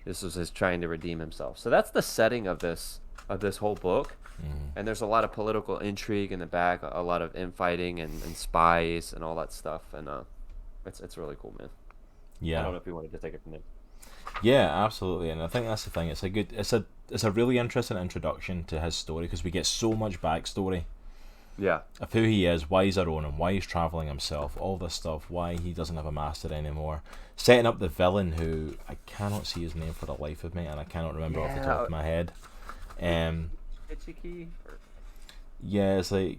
this was his trying to redeem himself. So that's the setting of this whole book. And there's a lot of political intrigue in the back, a lot of infighting and spies and all that stuff, and it's really cool, man. I don't Yeah. know if you wanted to take it from there. Yeah, absolutely, and I think that's the thing. It's a really interesting introduction to his story because we get so much backstory Yeah. of who he is, why he's a Ronin, why he's traveling himself, all this stuff, why he doesn't have a master anymore, setting up the villain who I cannot see his name for the life of me, and I cannot remember off the top of my head. Ichiki? Yeah, it's like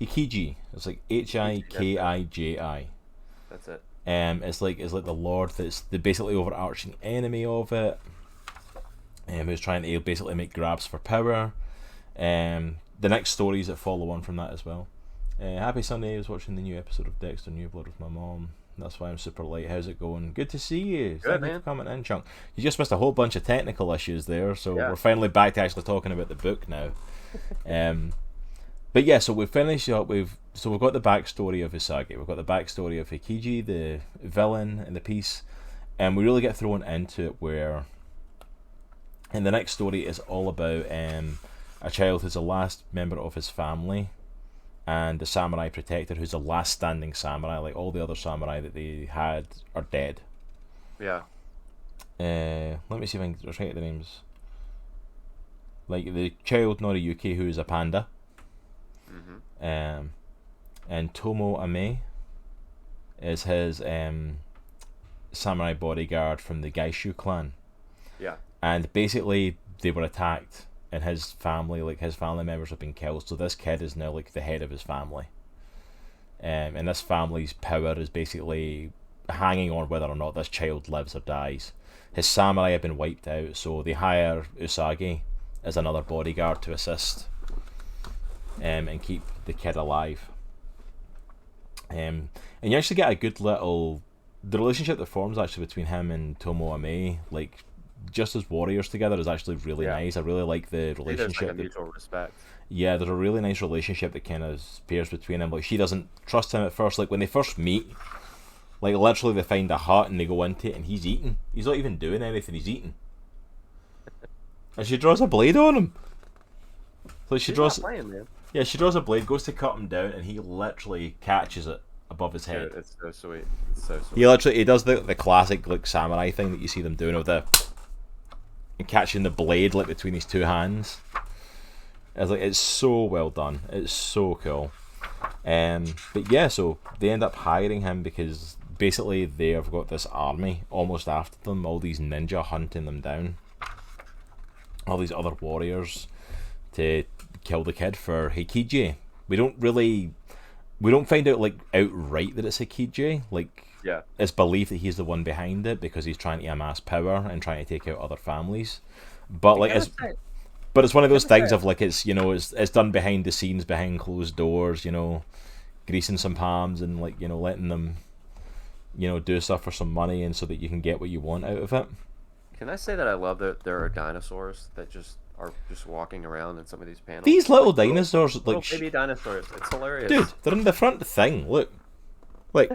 Hikiji. It's like Hikiji. That's it. It's like the lord that's the basically overarching enemy of it, who's trying to basically make grabs for power. The next stories that follow on from that as well. Happy Sunday. I was watching the new episode of Dexter New Blood with my mom. That's why I'm super late. How's it going? Good to see you. Good, Thank you man. for coming in, Chunk. You just missed a whole bunch of technical issues there, so Yeah. we're finally back to actually talking about the book now. But yeah, so we've finished up. We've got the backstory of Usagi. We've got the backstory of Hikiji, the villain in the piece, and we really get thrown into it where. And the next story is all about a child who's the last member of his family, and the samurai protector who's the last standing samurai. Like all the other samurai that they had are dead. Yeah. Let me see if I can try to get the names. Like the child Noriyuki, who is a panda. And Tomo Ame is his samurai bodyguard from the Gaishu clan. Yeah. And basically they were attacked, and his family members have been killed, so this kid is now like the head of his family. And this family's power is basically hanging on whether or not this child lives or dies. His samurai have been wiped out, so they hire Usagi as another bodyguard to assist and keep the kid alive. And you actually get a good little. The relationship that forms actually between him and Tomo Ame, like just as warriors together, is actually really nice. I really like the There's relationship. like a mutual respect. Yeah, there's a really nice relationship that kind of appears between them. Like she doesn't trust him at first. Like when they first meet, like literally they find a hut and they go into it and he's eating. He's not even doing anything. He's eating. And she draws a blade on him. So she She's draws. not playing, man. Yeah, she draws a blade, goes to cut him down, and he literally catches it above his head. Dude, it's so sweet. It's so sweet. He does the classic like samurai thing that you see them doing with the and catching the blade like between his two hands. It's so well done. It's so cool. But yeah, so they end up hiring him because basically they have got this army almost after them, all these ninja hunting them down, all these other warriors to kill the kid for Hikiji. We don't find out like outright that it's Hikiji. Like Yeah. it's believed that he's the one behind it because he's trying to amass power and trying to take out other families. But like it's one of those things of like it's done behind the scenes, behind closed doors, greasing some palms and like letting them do stuff for some money and so that you can get what you want out of it. Can I say that I love that there are dinosaurs that just are just walking around in some of these panels? These little dinosaurs, little like baby dinosaurs. It's hilarious. dude, they're in the front thing. Look, like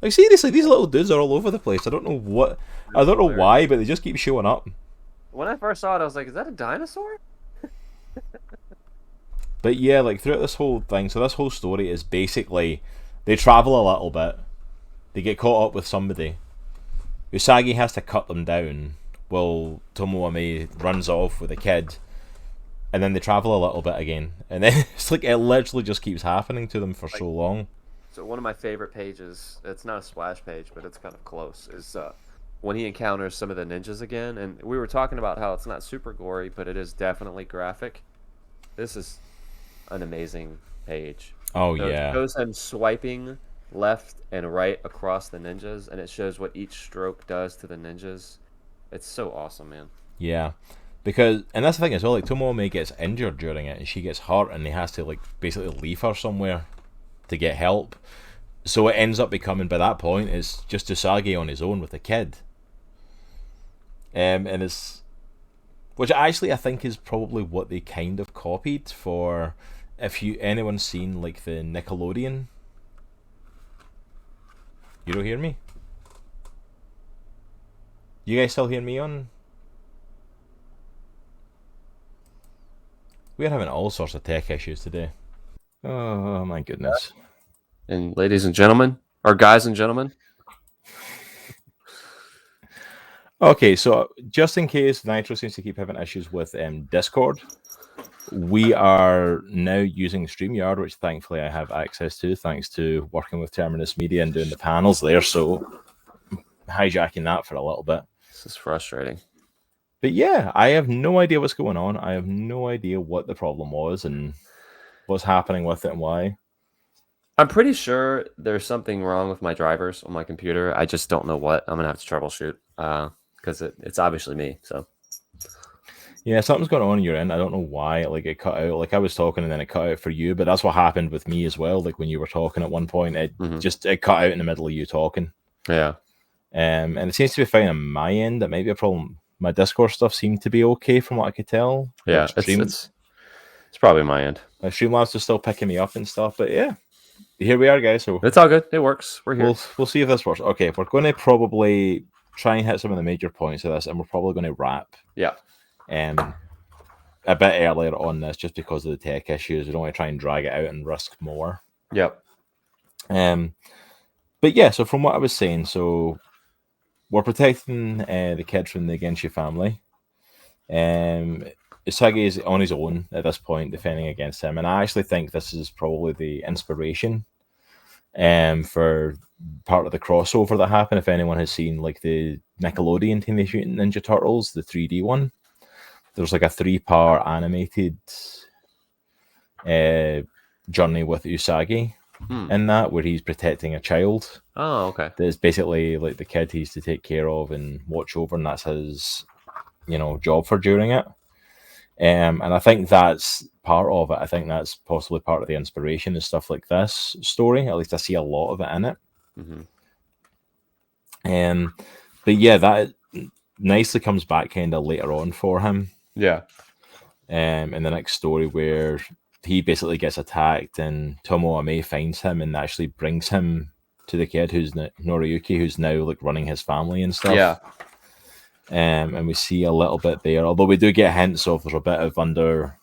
seriously, these little dudes are all over the place. I don't know why, but they just keep showing up. When I first saw it, I was like, "Is that a dinosaur?" But yeah, like throughout this whole thing, so this whole story is basically they travel a little bit, they get caught up with somebody. Usagi has to cut them down while Tomoame runs off with a kid, and then they travel a little bit again, and then it's like it literally just keeps happening to them for so long. So one of my favorite pages, it's not a splash page, but it's kind of close, is when he encounters some of the ninjas again. And we were talking about how it's not super gory, but it is definitely graphic. This is an amazing page. Oh So it yeah, shows him swiping left and right across the ninjas, and it shows what each stroke does to the ninjas. It's so awesome, man. yeah. Because and that's the thing as well. Like Tomomi gets injured during it, and she gets hurt, and he has to like basically leave her somewhere to get help. So it ends up becoming by that point it's just Usagi on his own with the kid. And it's which actually I think is probably what they kind of copied for. If anyone's seen like the Nickelodeon, you don't hear me. You guys still hear me on? We're having all sorts of tech issues today. Oh my goodness. And ladies and gentlemen, or guys and gentlemen, Okay, so just in case Nitro seems to keep having issues with Discord, we are now using StreamYard, which thankfully I have access to, thanks to working with Terminus Media and doing the panels there. So hijacking that for a little bit. this is frustrating. But yeah, I have no idea what's going on. I have no idea what the problem was and what's happening with it and why. I'm pretty sure there's something wrong with my drivers on my computer. I just don't know what. I'm gonna have to troubleshoot because it's obviously me. So Yeah, something's going on your end. I don't know why. Like it cut out. Like I was talking and then it cut out for you, but that's what happened with me as well. Like when you were talking at one point, it cut out in the middle of you talking. Yeah. And it seems to be fine on my end. That might be a problem. My Discord stuff seemed to be okay from what I could tell. Yeah, it's probably my end. My Streamlabs is still picking me up and stuff, but yeah, here we are, guys. So it's all good. It works. We're here. We'll see if this works. Okay, we're going to probably try and hit some of the major points of this, and we're probably going to wrap. Yeah. A bit earlier on this, just because of the tech issues. We don't want to try and drag it out and risk more. Yep. But yeah, so from what I was saying, so we're protecting the kid from the Genshi family. Usagi is on his own at this point, defending against him, and I actually think this is probably the inspiration for part of the crossover that happened. If anyone has seen like the Nickelodeon Teenage Mutant Ninja Turtles, the 3D one, there's like a 3-part animated journey with Usagi in that, where he's protecting a child. Oh, okay. That's basically like the kid he's to take care of and watch over, and that's his, job for during it. And I think that's part of it. I think that's possibly part of the inspiration and stuff like this story. At least I see a lot of it in it. But yeah, that nicely comes back kind of later on for him. Yeah. In the next story, where he basically gets attacked and Tomoami finds him and actually brings him to the kid who's Noriyuki, who's now like running his family and stuff. Yeah. And we see a little bit there, although we do get hints of there's a bit of under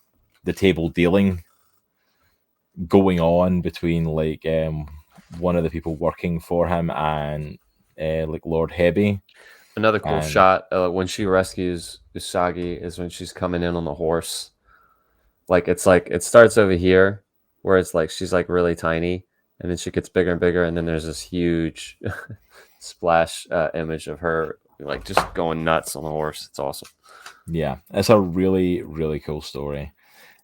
the table dealing going on between like one of the people working for him and like Lord Hebi. Another cool shot when she rescues Usagi is when she's coming in on the horse. Like it starts over here where it's like she's like really tiny, and then she gets bigger and bigger, and then there's this huge splash image of her like just going nuts on the horse. It's awesome. Yeah, it's a really, really cool story.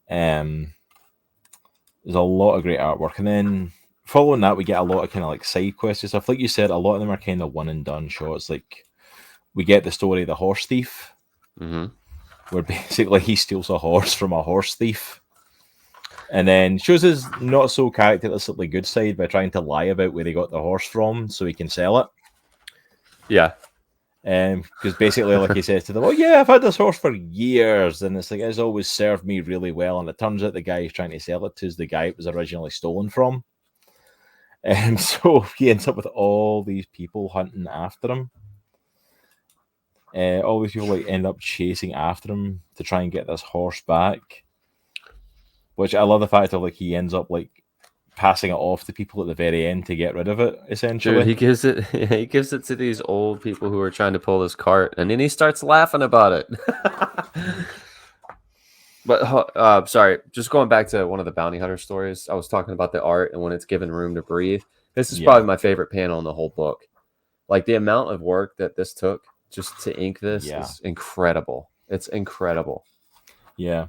There's a lot of great artwork, and then following that, we get a lot of kind of like side quests and stuff. Like you said, a lot of them are kind of one and done shots. Like we get the story of the horse thief, where basically he steals a horse from a horse thief, and then shows his not so characteristically good side by trying to lie about where he got the horse from so he can sell it. Yeah. Because basically, like he says to them, "Oh yeah, I've had this horse for years, and it's like it's always served me really well." And it turns out the guy he's trying to sell it to is the guy it was originally stolen from. And so he ends up with all these people hunting after him. All these people like end up chasing after him to try and get this horse back. Which I love the fact of like he ends up like passing it off to people at the very end to get rid of it, essentially. Dude, he gives it to these old people who are trying to pull this cart, and then he starts laughing about it. But sorry, just going back to one of the bounty hunter stories, I was talking about the art and when it's given room to breathe. This is probably my favorite panel in the whole book. Like the amount of work that this took just to ink this is incredible. It's incredible. Yeah.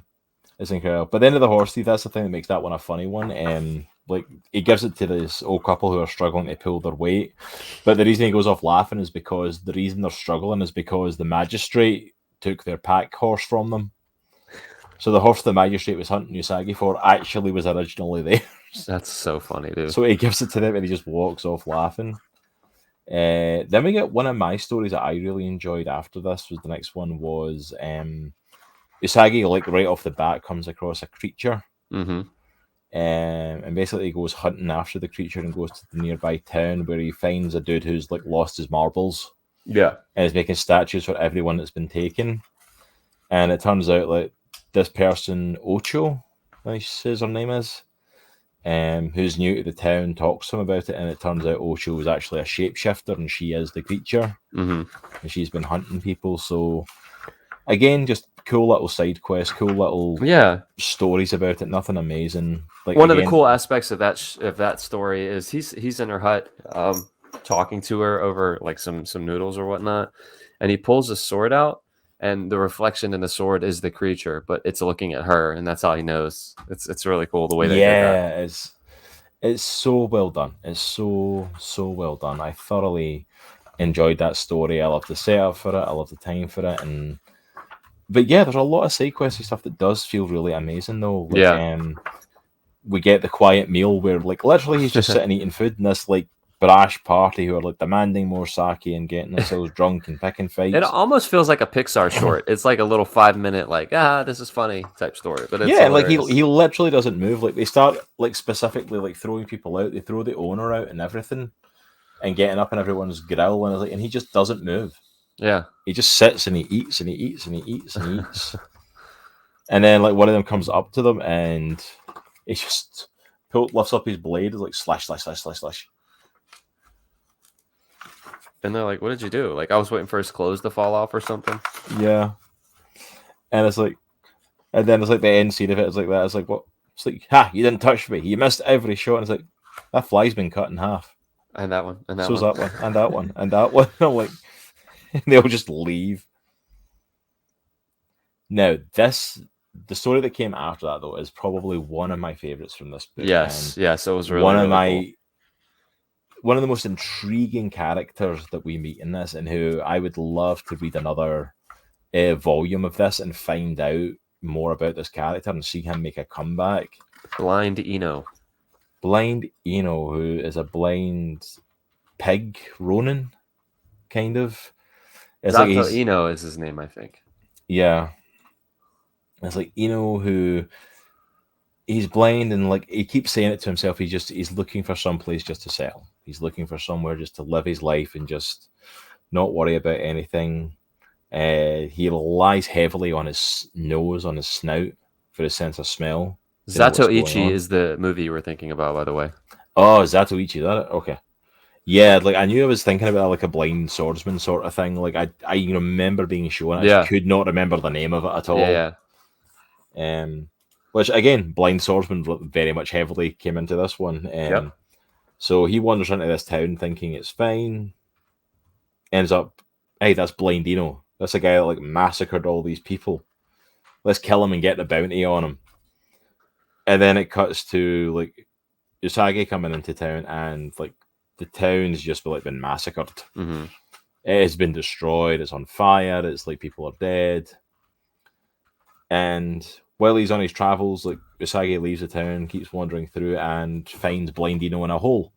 It's incredible. But the end of the horse thief, that's the thing that makes that one a funny one. Like he gives it to this old couple who are struggling to pull their weight. But the reason he goes off laughing is because the reason they're struggling is because the magistrate took their pack horse from them. So the horse the magistrate was hunting Usagi for actually was originally there. That's so funny, dude. So he gives it to them and he just walks off laughing. Then we get one of my stories that I really enjoyed after this. Was the next one was Usagi, like right off the bat, comes across a creature. Mm-hmm. And basically he goes hunting after the creature and goes to the nearby town where he finds a dude who's like lost his marbles. Yeah. And is making statues for everyone that's been taken. And it turns out like this person, Ocho, I says her name is, who's new to the town, talks to him about it, and it turns out Ocho is actually a shapeshifter and she is the creature. Mm-hmm. And she's been hunting people. So again, just cool little side quests, cool little stories about it. Nothing amazing. Like one of the cool aspects of that story is he's in her hut, talking to her over like some noodles or whatnot, and he pulls a sword out, and the reflection in the sword is the creature, but it's looking at her, and that's how he knows. It's really cool the way they did that. It's so well done. It's so well done. I thoroughly enjoyed that story. I love the setup for it. I love the time for it, but yeah, there's a lot of side questy stuff that does feel really amazing though. Like, we get the quiet meal where like literally he's just sitting eating food in this like brash party who are like demanding more sake and getting themselves drunk and picking fights. It almost feels like a Pixar short. It's like a little 5-minute like this is funny type story. But it's and like he literally doesn't move. Like they start like specifically like throwing people out. They throw the owner out and everything, and getting up in everyone's grill and he just doesn't move. Yeah, he just sits and he eats and he eats and he eats and he eats. And then like one of them comes up to them and he just lifts up his blade, like slash. And they're like, "What did you do?" Like I was waiting for his clothes to fall off or something. Yeah. And it's like, and then it's like the end scene of it is like that. It's like, what? It's like, you didn't touch me. You missed every shot. And it's like, that fly's been cut in half. And that one. And that So's one. that one. And that one. And that one. I'm like, they'll just leave. Now, the story that came after that, though, is probably one of my favorites from this book. Yes. It was really one of cool. One of the most intriguing characters that we meet in this, and who I would love to read another volume of this and find out more about this character and see him make a comeback. Blind Eno. Blind Eno, who is a blind pig Ronin, kind of. It's like Eno is his name, I think. Yeah. It's like Eno who he's blind and like he keeps saying it to himself. He's looking for some place just to settle. He's looking for somewhere just to live his life and just not worry about anything. He relies heavily on his nose, on his snout for his sense of smell. Zatoichi is the movie you were thinking about, by the way. Oh, Zatoichi, is that it? Okay. Yeah, like I knew I was thinking about like a blind swordsman sort of thing. Like I remember being shown it. I could not remember the name of it at all. Yeah. Which again, blind swordsman very much heavily came into this one. So he wanders into this town thinking it's fine. Ends up, hey, that's Blind Eno. That's a guy that like massacred all these people. Let's kill him and get the bounty on him. And then it cuts to like Usagi coming into town, and like the town's just like been massacred. Mm-hmm. It has been destroyed. It's on fire. It's like people are dead. And while he's on his travels, like Usagi leaves the town, keeps wandering through, and finds Blind Eno in a hole.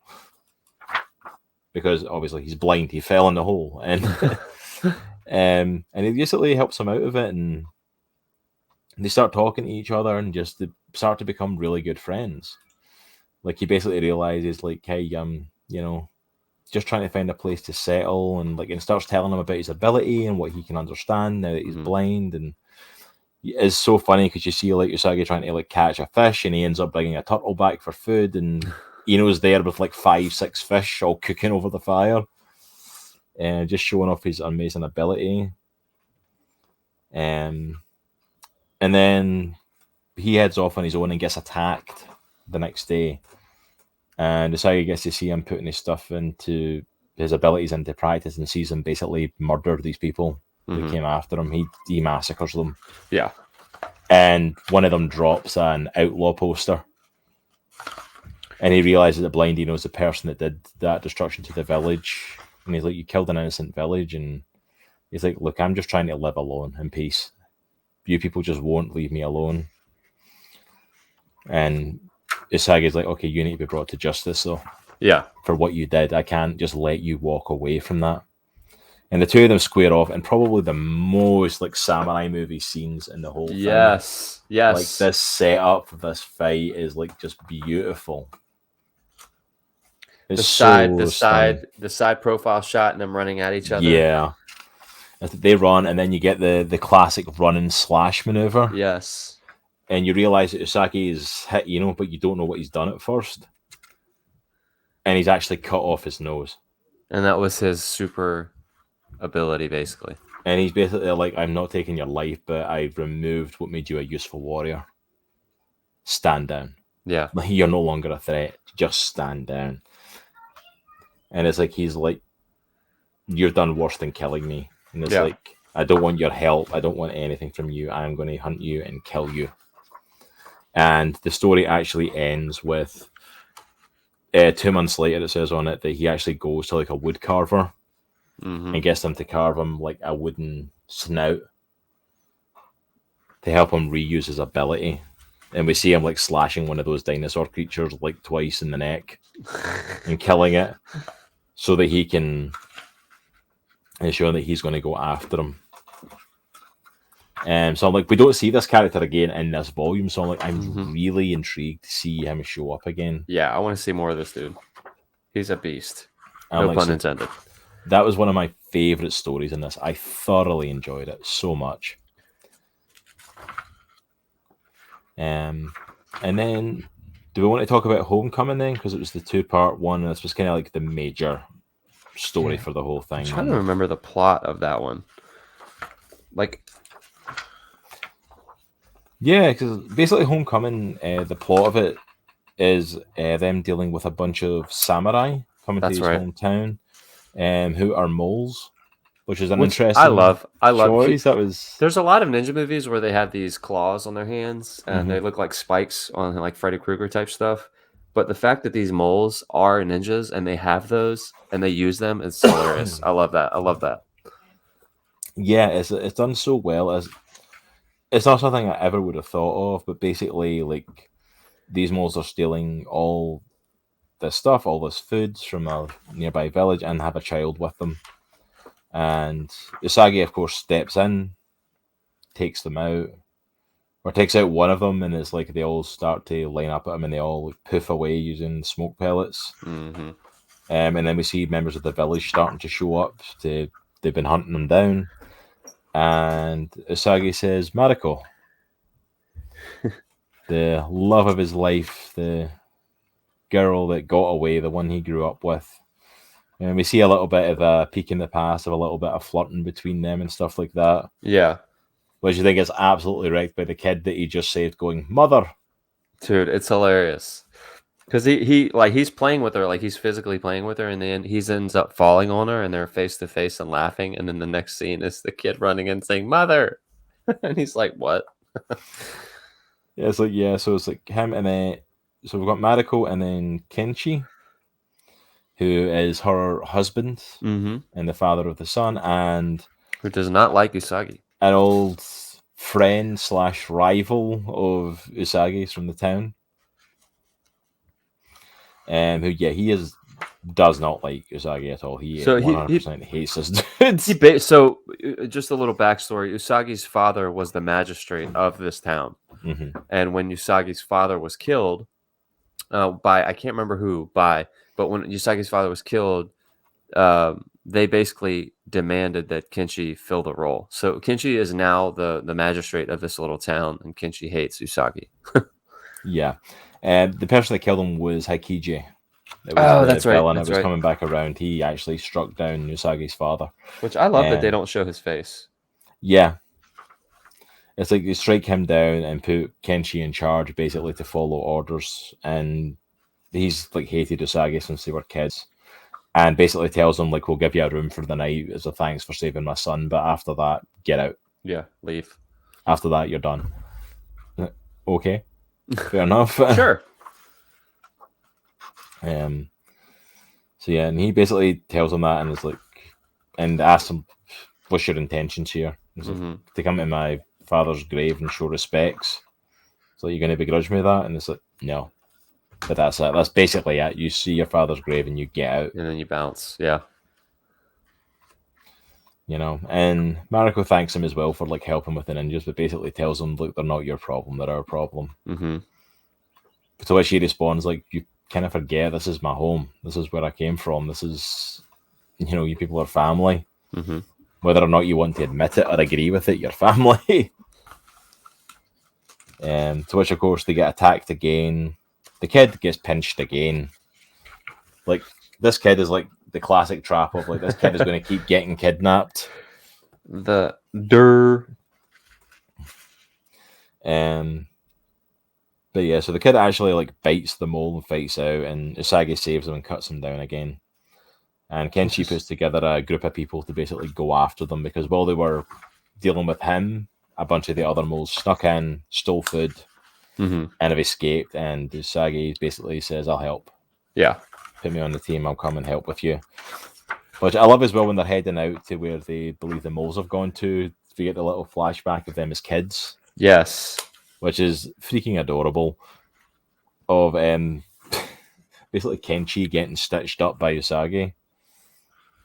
Because obviously he's blind, he fell in the hole, and and he basically helps him out of it, and they start talking to each other, and just they start to become really good friends. Like he basically realizes, like, hey, just trying to find a place to settle, and like, and starts telling him about his ability and what he can understand now that he's blind, and it's so funny because you see like Usagi trying to like catch a fish, and he ends up bringing a turtle back for food, and Eno's there with like 5-6 fish all cooking over the fire, and just showing off his amazing ability. And then he heads off on his own and gets attacked the next day. And Usagi gets to see him putting his stuff into his abilities into practice, and sees him basically murder these people who came after him. He massacres them. Yeah. and one of them drops an outlaw poster. And he realizes that Blindy knows the person that did that destruction to the village. And he's like, you killed an innocent village. And he's like, look, I'm just trying to live alone in peace. You people just won't leave me alone. And Usagi's like, okay, you need to be brought to justice, though. Yeah. For what you did. I can't just let you walk away from that. And the two of them square off, and probably the most like samurai movie scenes in the whole thing. Yes. Like this setup of this fight is like just beautiful. It's the side profile shot and them running at each other. Yeah. They run, and then you get the classic run and slash maneuver. Yes. And you realize that Usagi is hit, but you don't know what he's done at first. And he's actually cut off his nose. And that was his super ability, basically. And he's basically like, I'm not taking your life, but I've removed what made you a useful warrior. Stand down. Yeah. You're no longer a threat. Just stand down. And it's like, he's like, you've done worse than killing me. And it's like, I don't want your help. I don't want anything from you. I'm going to hunt you and kill you. And the story actually ends with 2 months later, it says on it that he actually goes to like a wood carver and gets them to carve him like a wooden snout to help him reuse his ability. And we see him like slashing one of those dinosaur creatures like twice in the neck and killing it so that he can show that he's going to go after him. So I'm like, we don't see this character again in this volume, so I'm like, I'm really intrigued to see him show up again. Yeah, I want to see more of this dude. He's a beast. No pun intended. That was one of my favorite stories in this. I thoroughly enjoyed it so much. And then, do we want to talk about Homecoming then? Because it was the 2-part one, and this was kind of like the major story for the whole thing. I'm trying to remember the plot of that one. Yeah, because basically Homecoming, the plot of it is them dealing with a bunch of samurai coming to his hometown, who are moles, which is an interesting I love choice. There's a lot of ninja movies where they have these claws on their hands and they look like spikes on like Freddy Krueger type stuff. But the fact that these moles are ninjas and they have those and they use them is hilarious. I love that. Yeah, it's done so well. It's not something I ever would have thought of, but basically, like, these moles are stealing all this stuff, all this food from a nearby village, and have a child with them. And Usagi, of course, steps in, takes them out, or takes out one of them, and it's like they all start to line up at him, and they all like, poof away using smoke pellets. And then we see members of the village starting to show up. They've been hunting them down. And Usagi says, Mariko, the love of his life, the girl that got away, the one he grew up with. And we see a little bit of a peek in the past of a little bit of flirting between them and stuff like that. Yeah. Which I think is absolutely wrecked by the kid that he just saved going, Mother! Dude, it's hilarious. Because he's playing with her, like he's physically playing with her, and then he ends up falling on her, and they're face to face and laughing. And then the next scene is the kid running in saying "Mother," and he's like, "What?" Yeah, it's like him, and then so we've got Mariko, and then Kenshi, who is her husband and the father of the son, and who does not like Usagi, an old friend / rival of Usagi's from the town. He does not like Usagi at all. He 100% hates this dude. So, just a little backstory. Usagi's father was the magistrate of this town. And when Usagi's father was killed, by, I can't remember who, but when Usagi's father was killed, they basically demanded that Kenshi fill the role. So Kenshi is now the magistrate of this little town, and Kenshi hates Usagi. Yeah. The person that killed him was Haikiji. That's right. That was coming back around. He actually struck down Usagi's father. Which I love that they don't show his face. Yeah. It's like they strike him down and put Kenshi in charge, basically, to follow orders. And he's like hated Usagi since they were kids. And basically tells him, like, we'll give you a room for the night as a thanks for saving my son. But after that, get out. Yeah, leave. After that, you're done. Okay, fair enough. Sure. So yeah, and he basically tells him that, and is like, and asks him, "What's your intentions here?" He's like, "To come to my father's grave and show respects." So you're going to begrudge me that? And it's like, no. But that's it. That's basically it. You see your father's grave and you get out. And then you bounce. Yeah. You know, and Mariko thanks him as well for like helping with the ninjas, but basically tells him, look, they're not your problem, they're our problem. To which he responds like, you kind of forget this is my home, this is where I came from, this is, you know, you people are family. Whether or not you want to admit it or agree with it, you're family. To which of course they get attacked again. The kid gets pinched again. Like, this kid is like the classic trap of like, this kid is going to keep getting kidnapped. But yeah, so the kid actually like bites the mole and fights out, and Usagi saves him and cuts him down again. And Kenshi puts together a group of people to basically go after them, because while they were dealing with him, a bunch of the other moles snuck in, stole food, and have escaped. And Usagi basically says, "I'll help. Yeah, put me on the team. I'll come and help with you." Which I love as well when they're heading out to where they believe the moles have gone to. We get the little flashback of them as kids. Yes, which is freaking adorable. Of basically Kenshi getting stitched up by Usagi.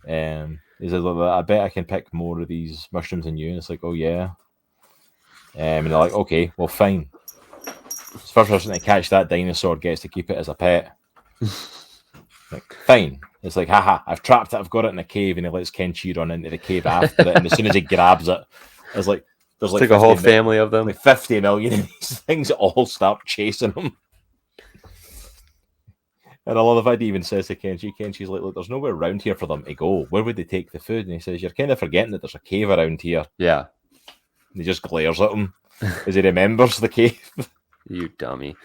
He says, "I bet I can pick more of these mushrooms than you." And it's like, "Oh yeah." And they're like, "Okay, well, fine. The first person to catch that dinosaur gets to keep it as a pet." Like, fine. It's like, haha, I've trapped it, I've got it in a cave, and he lets Kenshi run into the cave after it, and as soon as he grabs it, it's like, there's like a whole family of them. Like 50 million of these things all start chasing him. And I love the fact he even says to Kenshi's like, look, there's nowhere around here for them to go. Where would they take the food? And he says, you're kind of forgetting that there's a cave around here. Yeah. And he just glares at him as he remembers the cave. You dummy.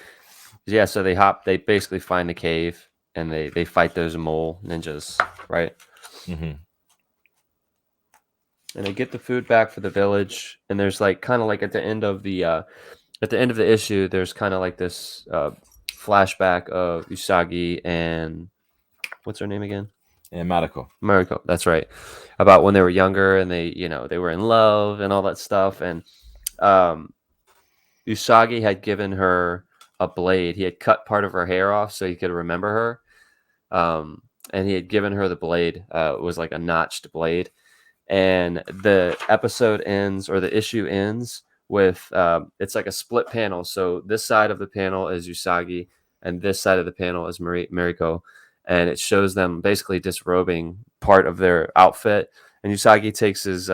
Yeah, so they basically find the cave, and they fight those mole ninjas, right? Mm-hmm. And they get the food back for the village, and there's like kind of like at the end of the issue, there's kind of like this flashback of Usagi and what's her name again? Mariko. That's right. About when they were younger and they were in love and all that stuff. And Usagi had given her a blade. He had cut part of her hair off so he could remember her. And he had given her the blade. It was like a notched blade. And the episode ends, or the issue ends with it's like a split panel. So this side of the panel is Usagi, and this side of the panel is Mariko, and it shows them basically disrobing part of their outfit. And Usagi takes his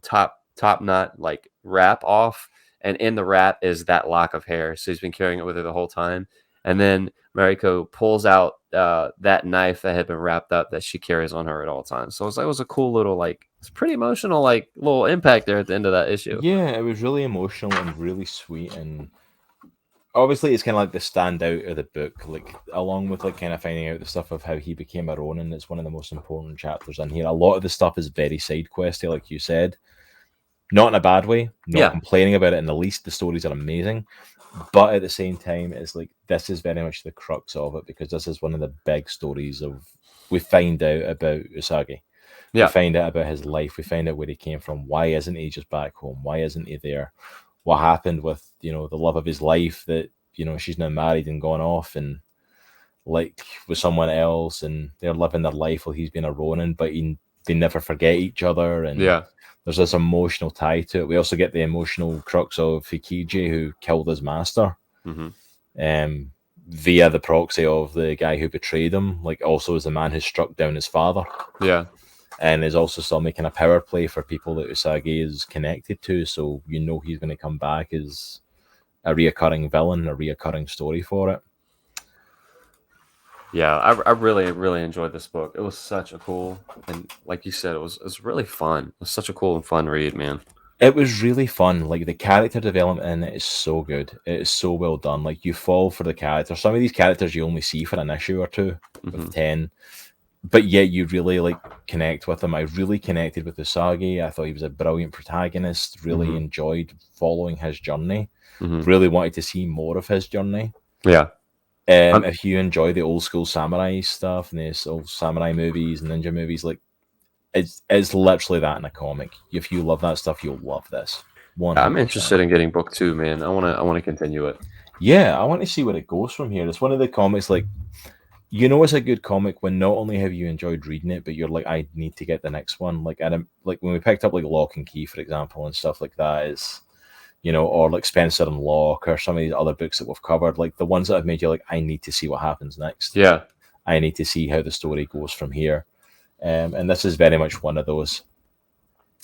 top knot like wrap off, and in the wrap is that lock of hair. So he's been carrying it with her the whole time. And then Mariko pulls out that knife that had been wrapped up that she carries on her at all times. So it was a cool little, like, it's pretty emotional, like, little impact there at the end of that issue. Yeah, it was really emotional and really sweet. And obviously it's kind of like the standout of the book, like, along with like kind of finding out the stuff of how he became a Ronin. It's one of the most important chapters in here. A lot of the stuff is very side questy, like you said. Not in a bad way, not complaining about it in the least. The stories are amazing, but at the same time, it's like this is very much the crux of it, because this is one of the big stories of, we find out about Usagi. We find out about his life. We find out where he came from. Why isn't he just back home? Why isn't he there? What happened with, the love of his life, that, she's now married and gone off and like with someone else, and they're living their life while he's been a Ronin, but they never forget each other. And there's this emotional tie to it. We also get the emotional crux of Hikiji, who killed his master, via the proxy of the guy who betrayed him, like also as the man who struck down his father. Yeah. And is also still making a power play for people that Usagi is connected to. So he's going to come back as a reoccurring villain, a reoccurring story for it. Yeah, I really, really enjoyed this book. It was such a cool, and like you said, it was really fun. It was such a cool and fun read, man. It was really fun. Like, the character development in it is so good. It is so well done. Like, you fall for the characters. Some of these characters you only see for an issue or two of 10. but yet you really like connect with him. I really connected with Usagi. I thought he was a brilliant protagonist. Really enjoyed following his journey. Really wanted to see more of his journey. Yeah. If you enjoy the old school samurai stuff and the old samurai movies and ninja movies, like it's literally that in a comic. If you love that stuff, you'll love this. 100%. I'm interested in getting book 2, man. I wanna continue it. Yeah, I want to see where it goes from here. It's one of the comics, like, you know, it's a good comic when not only have you enjoyed reading it, but you're like, I need to get the next one. Like, like when we picked up like Lock and Key, for example, and stuff like that, is, you know, or like Spencer and Locke, or some of these other books that we've covered, like the ones that have made you like, I need to see what happens next. Yeah, I need to see how the story goes from here. And this is very much one of those.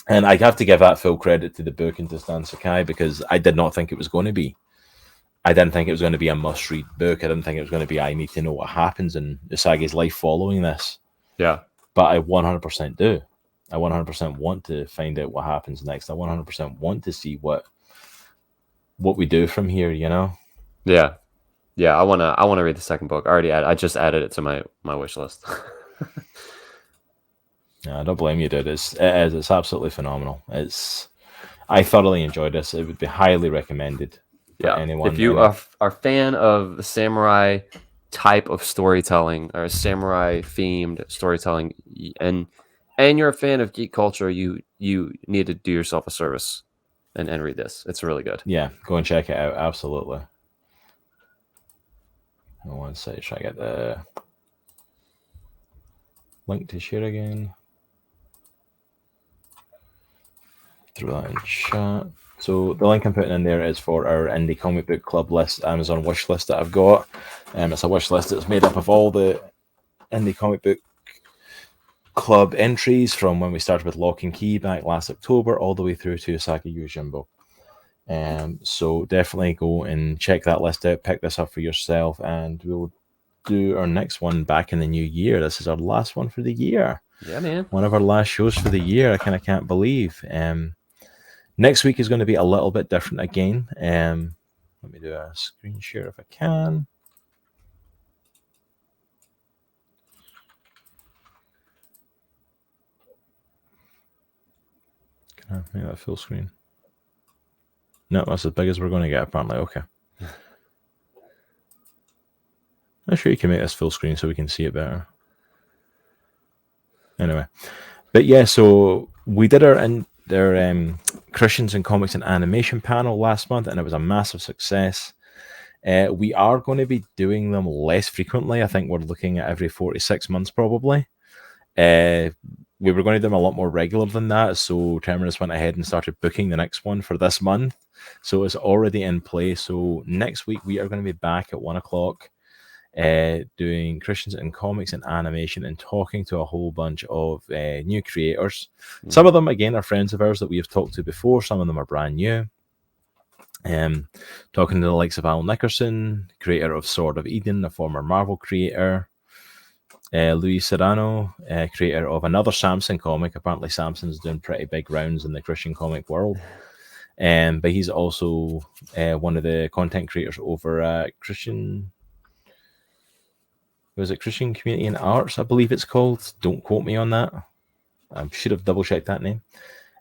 And I have to give that full credit to the book and to Stan Sakai, because I did not think it was going to be. I didn't think it was going to be a must-read book. I didn't think it was going to be, I need to know what happens in Usagi's life following this. Yeah. But I 100% do. I 100% want to find out what happens next. I 100% want to see what we do from here, you know? Yeah. Yeah, I wanna read the second book. I just added it to my wish list. Yeah, I don't blame you, dude. It's absolutely phenomenal. I thoroughly enjoyed this. It would be highly recommended for anyone. If you are a fan of the samurai type of storytelling or samurai themed storytelling, and you're a fan of geek culture, you need to do yourself a service and read this. It's really good. Yeah, go and check it out. Absolutely. One second, try to get the link to share again. Throw that in chat. So the link I'm putting in there is for our indie comic book club list, Amazon wish list that I've got. It's a wish list that's made up of all the indie comic book club entries from when we started with Lock and Key back last October all the way through to Usagi Yojimbo. So definitely go and check that list out, pick this up for yourself, and we'll do our next one back in the new year. This is our last one for the year. Yeah, man. One of our last shows for the year. I kind of can't believe. Next week is going to be a little bit different again. Let me do a screen share if I can. Can I make that full screen? No, that's as big as we're going to get, apparently. Okay. I'm sure you can make this full screen so we can see it better. Anyway. But yeah, so we did our Christians in Comics and Animation panel last month, and it was a massive success. We are going to be doing them less frequently. I think we're looking at every 4 to 6 months probably. We were going to do them a lot more regular than that, so Terminus went ahead and started booking the next one for this month. So it's already in place. So next week we are going to be back at 1 o'clock doing Christians in Comics and Animation and talking to a whole bunch of new creators. Some of them, again, are friends of ours that we have talked to before. Some of them are brand new. Talking to the likes of Al Nickerson, creator of Sword of Eden, a former Marvel creator. Luis Serrano, creator of another Samson comic. Apparently Samson's doing pretty big rounds in the Christian comic world. But he's also one of the content creators over at Christian Community and Arts, I believe it's called. Don't quote me on that. I should have double checked that name.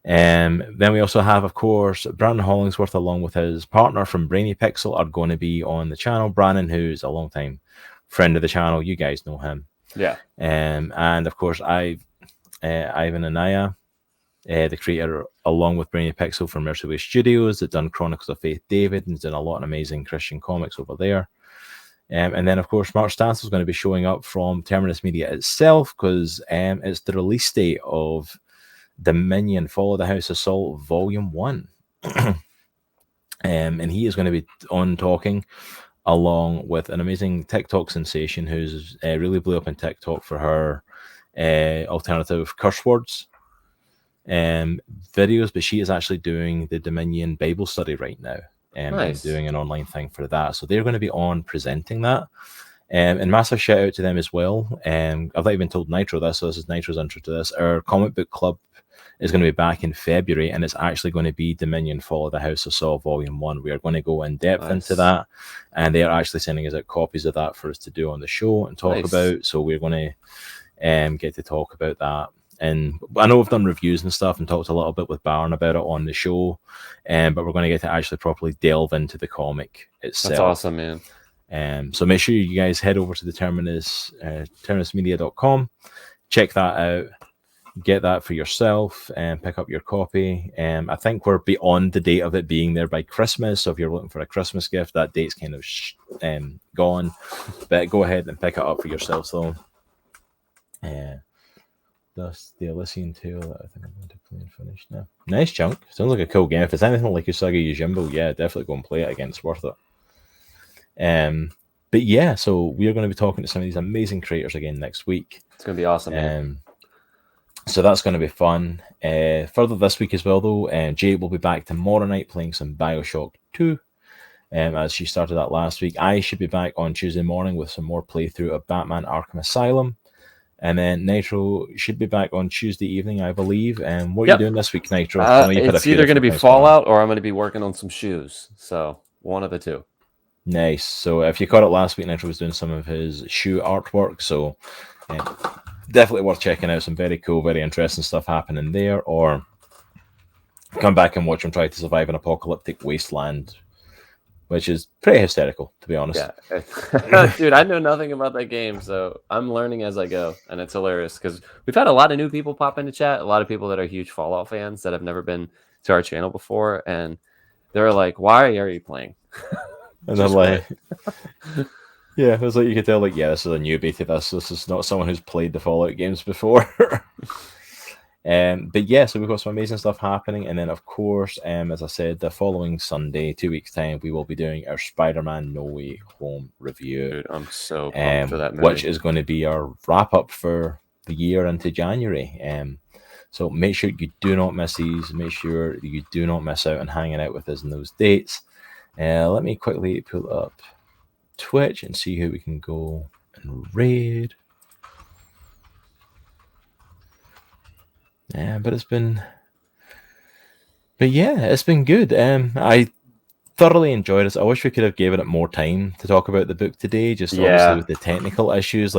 Then we also have, of course, Brandon Hollingsworth, along with his partner from Brainy Pixel, are going to be on the channel. Brandon, who's a long time friend of the channel, you guys know him. Yeah. And of course, Ivan Anaya, the creator, along with Brainy Pixel from Mercyway Studios, that done Chronicles of Faith David and done a lot of amazing Christian comics over there. And then, of course, Mark Stansel is going to be showing up from Terminus Media itself, because it's the release date of Dominion Follow the House Assault Volume 1. And he is going to be on talking along with an amazing TikTok sensation who's really blew up in TikTok for her alternative curse words videos, but she is actually doing the Dominion Bible study right now. Nice. And doing an online thing for that. So they're going to be on presenting that. And massive shout out to them as well. I've not even told Nitro this, so this is Nitro's intro to this. Our comic book club is going to be back in February, and it's actually going to be Dominion Follow the House of Saul Volume 1. We are going to go in depth into that, and they are actually sending us out copies of that for us to do on the show and talk about. So we're going get to talk about that. And I know we've done reviews and stuff and talked a little bit with Baron about it on the show, but we're going to get to actually properly delve into the comic itself. That's awesome, man. So make sure you guys head over to the terminusmedia.com, check that out, get that for yourself, and pick up your copy. I think we're beyond the date of it being there by Christmas, so if you're looking for a Christmas gift, that date's kind of gone. But go ahead and pick it up for yourselves, though. That's the Elysian Tale that I think I'm going to play and finish now. Nice chunk. Sounds like a cool game. If it's anything like Usagi Yojimbo, yeah, definitely go and play it again. It's worth it. But yeah, so we are going to be talking to some of these amazing creators again next week. It's going to be awesome, man. So that's going to be fun. Further this week as well, though, Jade will be back tomorrow night playing some Bioshock 2. As she started that last week. I should be back on Tuesday morning with some more playthrough of Batman Arkham Asylum. And then Nitro should be back on Tuesday evening, I believe. What are you doing this week, Nitro? It's either going to be Fallout or I'm going to be working on some shoes. So one of the two. Nice. So if you caught it last week, Nitro was doing some of his shoe artwork. So definitely worth checking out. Some very cool, very interesting stuff happening there. Or come back and watch him try to survive an apocalyptic wasteland, which is pretty hysterical, to be honest. Yeah. Dude, I know nothing about that game, so I'm learning as I go, and it's hilarious because we've had a lot of new people pop into chat, a lot of people that are huge Fallout fans that have never been to our channel before, and they're like, why are you playing? And they're like, yeah, it was like you could tell, like, yeah, this is a newbie to this. This is not someone who's played the Fallout games before. But yeah, so we've got some amazing stuff happening, and then of course, as I said, the following Sunday, 2 weeks time, we will be doing our Spider-Man No Way Home review. Dude, I'm so pumped for that movie. Which is going to be our wrap up for the year into January. So make sure you do not miss these. Make sure you do not miss out on hanging out with us in those dates. Let me quickly pull up Twitch and see who we can go and raid. Yeah, but it's been good. I thoroughly enjoyed it. I wish we could have given it more time to talk about the book today, just obviously with the technical issues.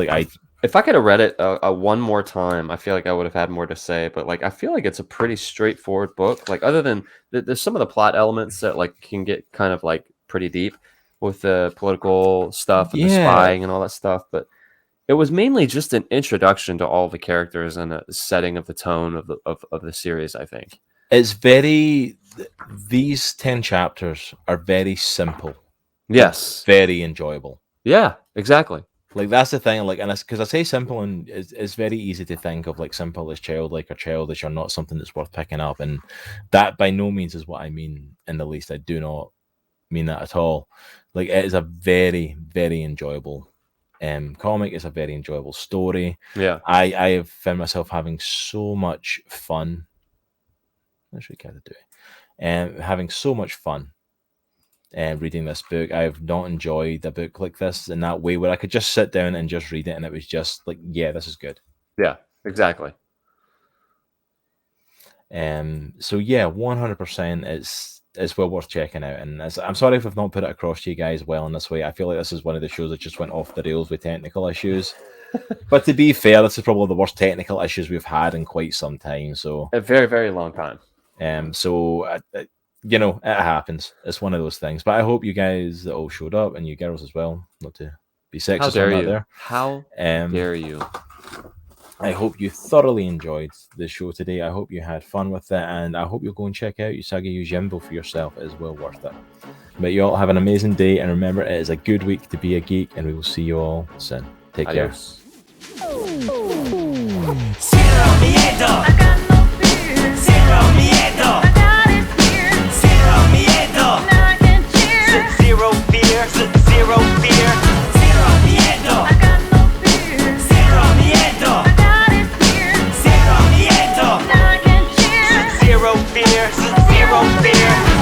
If I could have read it one more time, I feel like I would have had more to say. But I feel like it's a pretty straightforward book. Other than there's some of the plot elements that can get kind of pretty deep with the political stuff and the spying and all that stuff, but it was mainly just an introduction to all the characters and a setting of the tone of the series, I think. It's these 10 chapters are very simple. Yes. Very enjoyable. Yeah, exactly. That's the thing. And it's because I say simple, and it's very easy to think of simple as childlike or childish or not something that's worth picking up. And that by no means is what I mean in the least. I do not mean that at all. It is a very, very enjoyable comic. Is a very enjoyable story. Yeah, I have found myself having so much fun. Having so much fun reading this book. I have not enjoyed a book like this in that way, where I could just sit down and just read it, and it was just yeah, this is good. Yeah, exactly. So yeah, 100%. It's well worth checking out, and I'm sorry if I've not put it across to you guys well in this way. I feel like this is one of the shows that just went off the rails with technical issues. But to be fair, this is probably the worst technical issues we've had in quite some time. So a very, very long time. It happens. It's one of those things. But I hope you guys all showed up, and you girls as well. Not to be sexist. How dare you? There. How dare you? I hope you thoroughly enjoyed the show today. I hope you had fun with it, and I hope you'll go and check out Usagi Yojimbo for yourself. It is well worth it. But you all have an amazing day, and remember, it is a good week to be a geek, and we will see you all soon. Take care. Adios.